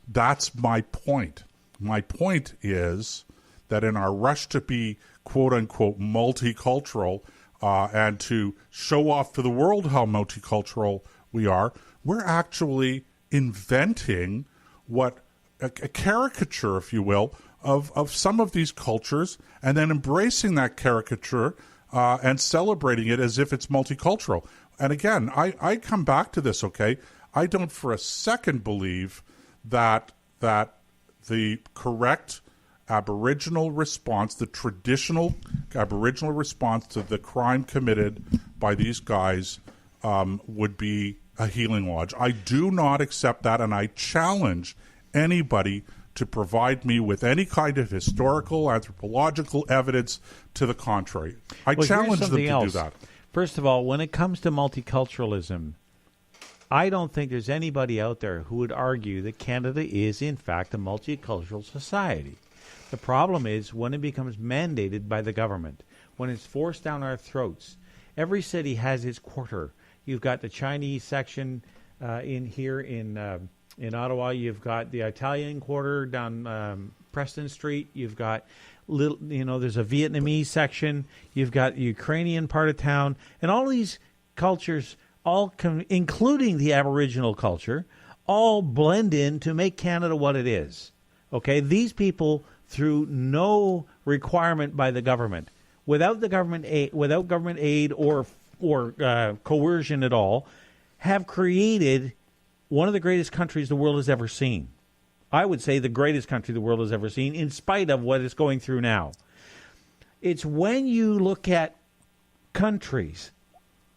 That's my point. My point is that in our rush to be, quote-unquote, multicultural and to show off to the world how multicultural we are, we're actually inventing what a caricature, if you will, of some of these cultures, and then embracing that caricature and celebrating it as if it's multicultural. And again, I come back to this, okay? I don't for a second believe that the correct Aboriginal response, the traditional Aboriginal response to the crime committed by these guys would be a healing lodge. I do not accept that, and I challenge anybody to provide me with any kind of historical, anthropological evidence to the contrary. I challenge them to do that. First of all, when it comes to multiculturalism, I don't think there's anybody out there who would argue that Canada is, in fact, a multicultural society. The problem is when it becomes mandated by the government, when it's forced down our throats. Every city has its quarter. You've got the Chinese section in here in Ottawa. You've got the Italian quarter down Preston Street. You've got there's a Vietnamese section. You've got the Ukrainian part of town, and all these cultures, including the Aboriginal culture, all blend in to make Canada what it is. Okay, these people, through no requirement by the government, without government aid or coercion at all, have created one of the greatest countries the world has ever seen. I would say the greatest country the world has ever seen, in spite of what it's going through now. It's when you look at countries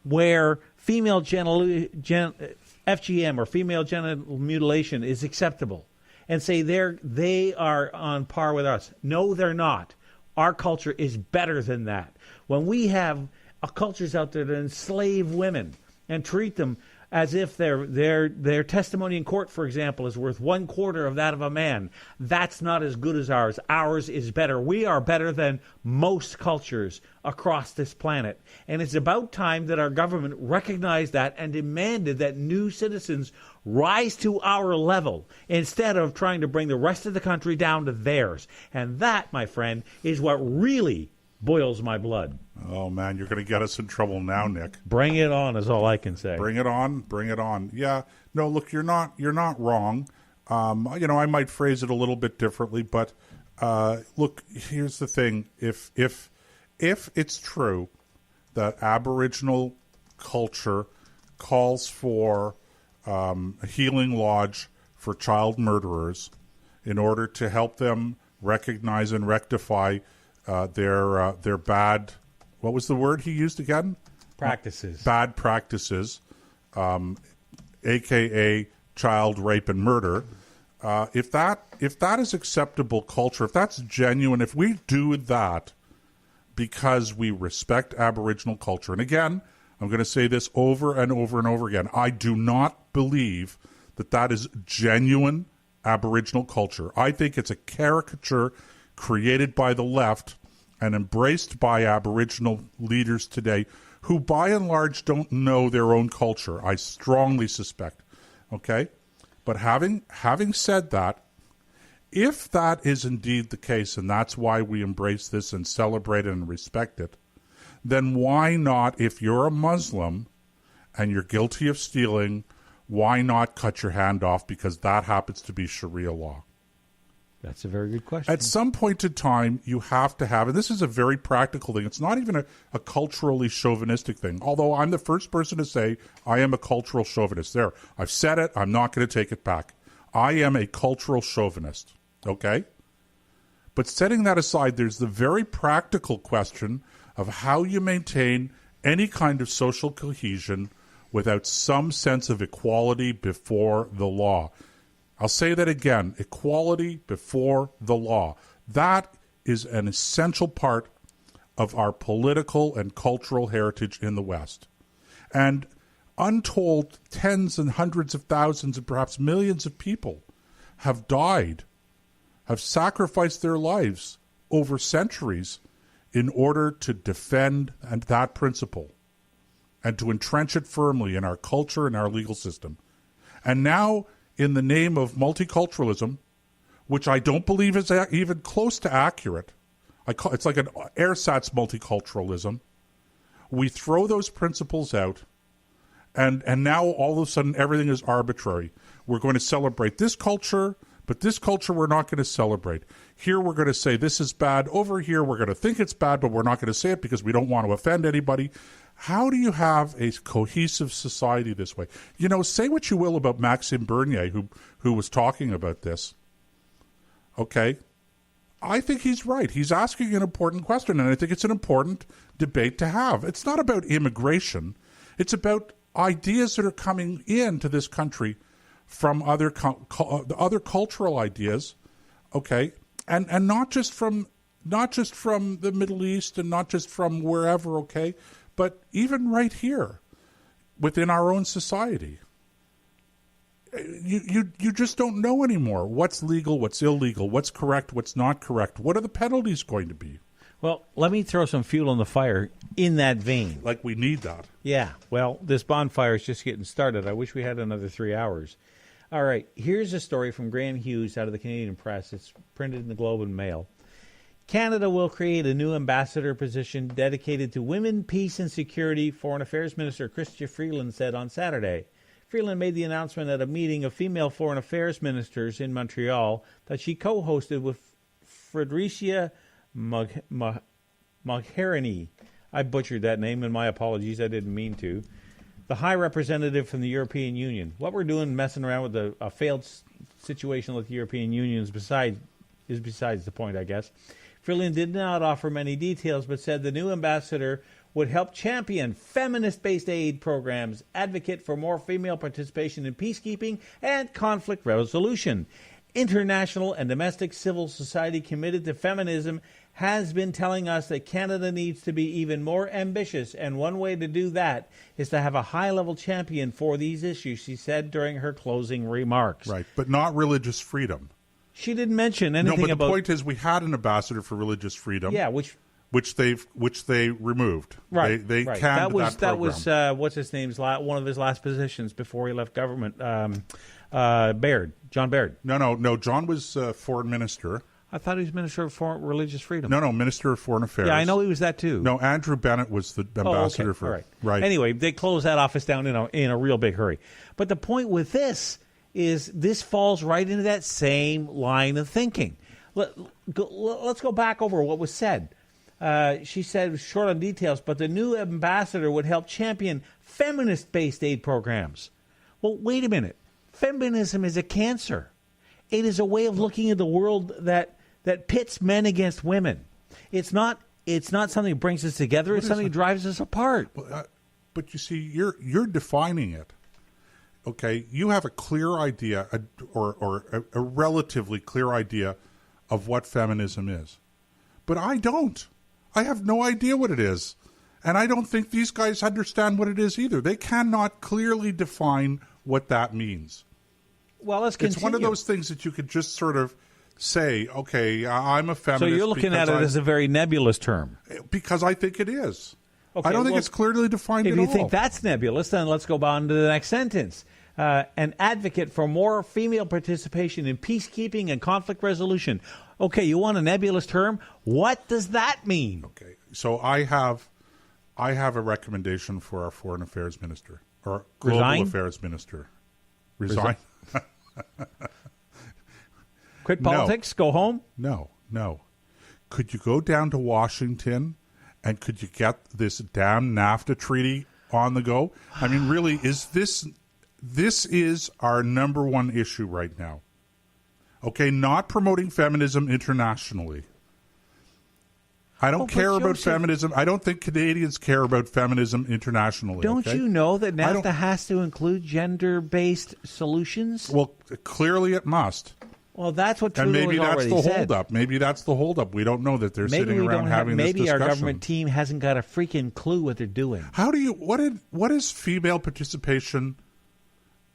where female FGM or female genital mutilation is acceptable, and say they are on par with us. No, they're not. Our culture is better than that. When we have cultures out there that enslave women and treat them as if their testimony in court, for example, is worth 1/4 of that of a man, that's not as good as ours. Ours is better. We are better than most cultures across this planet. And it's about time that our government recognized that and demanded that new citizens rise to our level instead of trying to bring the rest of the country down to theirs. And that, my friend, is what really boils my blood. Oh, man, you're going to get us in trouble now, Nick. Bring it on is all I can say. Bring it on. Bring it on. Yeah. No, look, you're not wrong. I might phrase it a little bit differently, but look, here's the thing. If it's true that Aboriginal culture calls for a healing lodge for child murderers in order to help them recognize and rectify their bad, what was the word he used again? practices, a.k.a. child rape and murder. If that is acceptable culture, if that's genuine, if we do that because we respect Aboriginal culture, and again, I'm going to say this over and over and over again, I do not believe that is genuine Aboriginal culture. I think it's a caricature created by the left and embraced by Aboriginal leaders today who by and large don't know their own culture, I strongly suspect. Okay? But having said that, if that is indeed the case, and that's why we embrace this and celebrate it and respect it, then why not, if you're a Muslim and you're guilty of stealing, why not cut your hand off because that happens to be Sharia law? That's a very good question. At some point in time, you have to have, and this is a very practical thing. It's not even a culturally chauvinistic thing, although I'm the first person to say I am a cultural chauvinist. There, I've said it. I'm not going to take it back. I am a cultural chauvinist, okay? But setting that aside, there's the very practical question of how you maintain any kind of social cohesion without some sense of equality before the law. I'll say that again, equality before the law. That is an essential part of our political and cultural heritage in the West. And untold tens and hundreds of thousands and perhaps millions of people have died, have sacrificed their lives over centuries in order to defend that principle and to entrench it firmly in our culture and our legal system. And now, in the name of multiculturalism, which I don't believe is even close to accurate, it's like an ersatz multiculturalism, we throw those principles out, and now all of a sudden everything is arbitrary. We're going to celebrate this culture, but this culture we're not going to celebrate. Here we're going to say this is bad. Over here we're going to think it's bad, but we're not going to say it because we don't want to offend anybody. How do you have a cohesive society this way? You know, say what you will about Maxime Bernier, who was talking about this. Okay? I think he's right. He's asking an important question, and I think it's an important debate to have. It's not about immigration. It's about ideas that are coming into this country from other cultural ideas, okay? And not just from the Middle East and not just from wherever, okay? But even right here, within our own society, you just don't know anymore what's legal, what's illegal, what's correct, what's not correct. What are the penalties going to be? Well, let me throw some fuel on the fire in that vein. Like we need that. Yeah, well, this bonfire is just getting started. I wish we had another 3 hours. All right, here's a story from Graham Hughes out of the Canadian Press. It's printed in the Globe and Mail. Canada will create a new ambassador position dedicated to women, peace, and security, Foreign Affairs Minister Chrystia Freeland said on Saturday. Freeland made the announcement at a meeting of female foreign affairs ministers in Montreal that she co-hosted with Fredericia Mogherini. I butchered that name, and my apologies, I didn't mean to. The High Representative from the European Union. What we're doing messing around with a failed situation with the European Union is besides the point, I guess. Freeland did not offer many details, but said the new ambassador would help champion feminist-based aid programs, advocate for more female participation in peacekeeping and conflict resolution. International and domestic civil society committed to feminism has been telling us that Canada needs to be even more ambitious, and one way to do that is to have a high-level champion for these issues, she said during her closing remarks. Right, but not religious freedom. She didn't mention anything about... No, but the point is we had an ambassador for religious freedom. Yeah, which they removed. Right, they right. canned That was what's his name's one of his last positions before he left government. Baird, John Baird. No. John was foreign minister. I thought he was Minister of Religious Freedom. No, Minister of Foreign Affairs. Yeah, I know he was that too. No, Andrew Bennett was the ambassador for. All right. Right. Anyway, they closed that office down in a real big hurry. But the point with this is this falls right into that same line of thinking. Let's go back over what was said. She said, short on details, but the new ambassador would help champion feminist-based aid programs. Well, wait a minute. Feminism is a cancer. It is a way of looking at the world that pits men against women. It's not something that brings us together. It's something that drives us apart. But you see, you're defining it. Okay, you have a clear idea, or a relatively clear idea of what feminism is. But I don't. I have no idea what it is. And I don't think these guys understand what it is either. They cannot clearly define what that means. Well, let's continue. It's one of those things that you could just sort of say, okay, I'm a feminist. So you're looking at it as a very nebulous term. Because I think it is. Okay, I don't think it's clearly defined at all. If you think that's nebulous, then let's go on to the next sentence. An advocate for more female participation in peacekeeping and conflict resolution. Okay, you want a nebulous term? What does that mean? Okay, so I have a recommendation for our foreign affairs minister or global affairs minister. Resign. Quit politics? Go home? No. Could you go down to Washington and could you get this damn NAFTA treaty on the go? I mean, really, this is our number one issue right now. Okay, not promoting feminism internationally. I don't care about feminism. I don't think Canadians care about feminism internationally. Don't you know that NAFTA has to include gender-based solutions? Well, clearly it must. Well, that's what Trudeau has already said. And maybe that's the holdup. Maybe that's the holdup. We don't know that they're sitting around having this discussion. Maybe our government team hasn't got a freaking clue what they're doing. What is female participation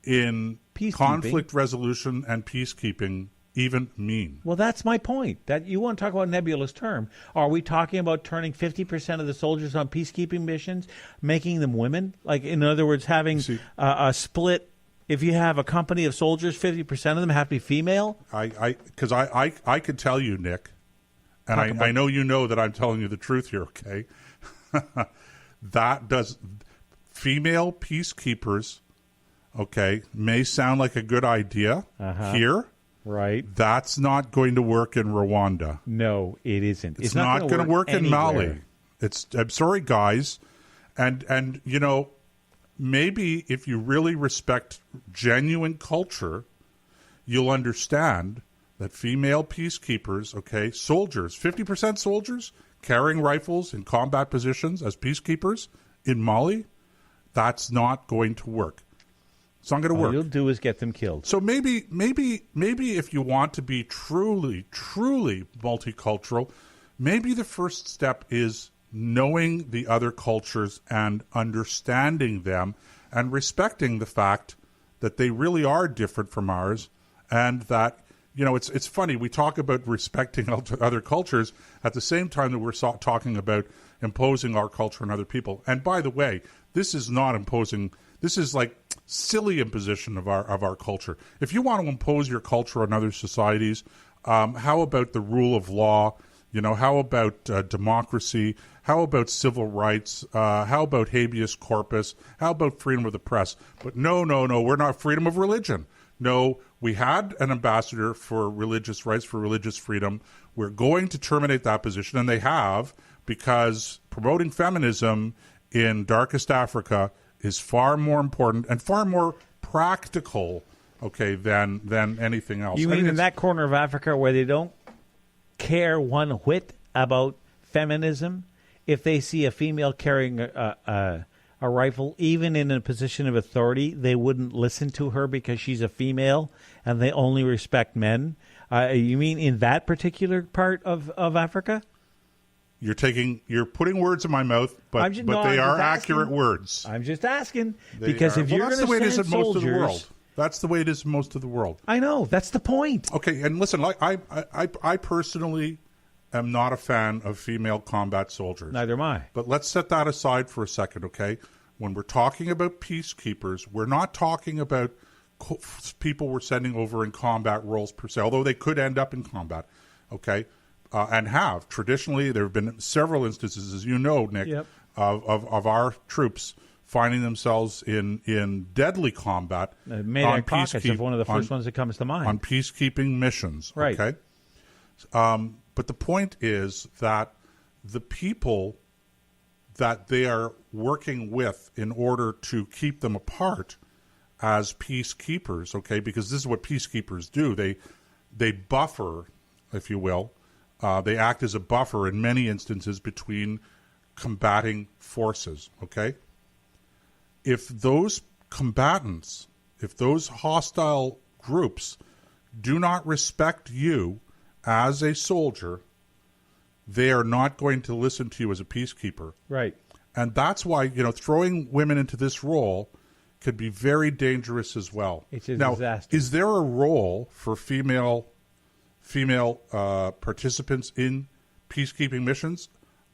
in conflict resolution and peacekeeping even mean? Well, that's my point. That you want to talk about a nebulous term. Are we talking about turning 50% of the soldiers on peacekeeping missions, making them women? Like, in other words, having a split. If you have a company of soldiers, 50% of them have to be female? Because I could tell you, Nick, and I know you know that I'm telling you the truth here, okay? Female peacekeepers, okay, may sound like a good idea here. Right. That's not going to work in Rwanda. No, it isn't. It's not going to work in Mali. I'm sorry, guys. And you know, maybe if you really respect genuine culture, you'll understand that female peacekeepers, okay, soldiers, 50% soldiers carrying rifles in combat positions as peacekeepers in Mali, that's not going to work. It's not going to work. All you'll do is get them killed. So maybe if you want to be truly multicultural, maybe the first step is knowing the other cultures and understanding them and respecting the fact that they really are different from ours, and that, you know, it's funny, we talk about respecting other cultures at the same time that we're talking about imposing our culture on other people. And by the way, this is not imposing. This is like silly imposition of our culture. If you want to impose your culture on other societies, how about the rule of law? You know, how about democracy? How about civil rights? How about habeas corpus? How about freedom of the press? But no, we're not freedom of religion. No, we had an ambassador for religious rights, for religious freedom. We're going to terminate that position, and they have, because promoting feminism in darkest Africa is far more important and far more practical, okay, than anything else. You mean in that corner of Africa where they don't care one whit about feminism? If they see a female carrying a rifle, even in a position of authority, they wouldn't listen to her because she's a female and they only respect men? You mean in that particular part of Africa? You're putting words in my mouth, but they are accurate words. I'm just asking because if you're going to send soldiers, that's the way it is in most of the world. I know, that's the point. Okay, and listen, like I personally am not a fan of female combat soldiers. Neither am I. But let's set that aside for a second, okay? When we're talking about peacekeepers, we're not talking about people we're sending over in combat roles per se, although they could end up in combat, okay? And have. Traditionally, there have been several instances, as you know, Nick, of our troops finding themselves in deadly combat on peacekeeping. Is one of the first ones that comes to mind. On peacekeeping missions, right. Okay? But the point is that the people that they are working with in order to keep them apart as peacekeepers, okay, because this is what peacekeepers do. They buffer, if you will. They act as a buffer in many instances between combating forces, okay? if those combatants, if those hostile groups do not respect you as a soldier, they are not going to listen to you as a peacekeeper. Right. And that's why, throwing women into this role could be very dangerous as well. It's a now, disaster. is there a role for female participants in peacekeeping missions?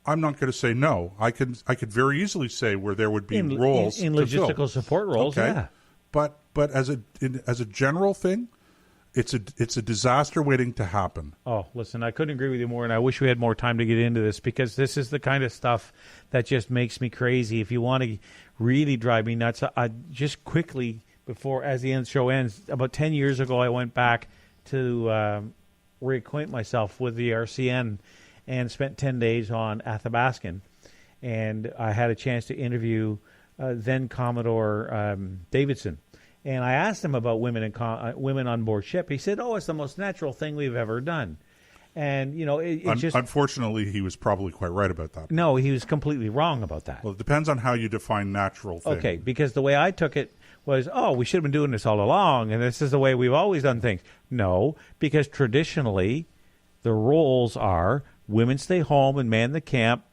I'm not going to say no. I could very easily say where there would be roles in to logistical fill. support roles. Okay. Yeah. But as a general thing, it's a disaster waiting to happen. Oh, listen, I couldn't agree with you more, and I wish we had more time to get into this, because this is the kind of stuff that just makes me crazy. If you want to really drive me nuts, just quickly, before, as the show ends, about 10 years ago, I went back to reacquaint myself with the RCN and spent 10 days on Athabascan, and I had a chance to interview then Commodore Davidson. And I asked him about women women on board ship. He said, "Oh, it's the most natural thing we've ever done." And unfortunately, he was probably quite right about that. No, he was completely wrong about that. Well, it depends on how you define natural thing. Okay, because the way I took it was, we should have been doing this all along, and this is the way we've always done things. No, because traditionally, the roles are women stay home and man the camp,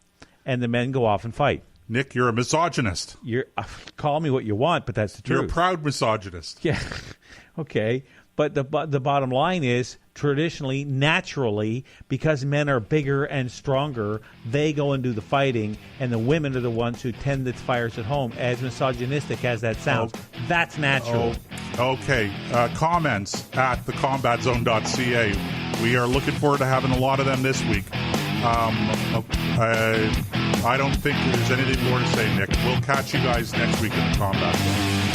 and the men go off and fight. Nick, you're a misogynist. Call me what you want, but that's the truth. You're a proud misogynist. Yeah. Okay. But the bottom line is, traditionally, naturally, because men are bigger and stronger, they go and do the fighting, and the women are the ones who tend the fires at home. As misogynistic as that sounds, that's natural. Okay. Comments at thecombatzone.ca. We are looking forward to having a lot of them this week. I don't think there's anything more to say, Nick. We'll catch you guys next week in the Combat Zone.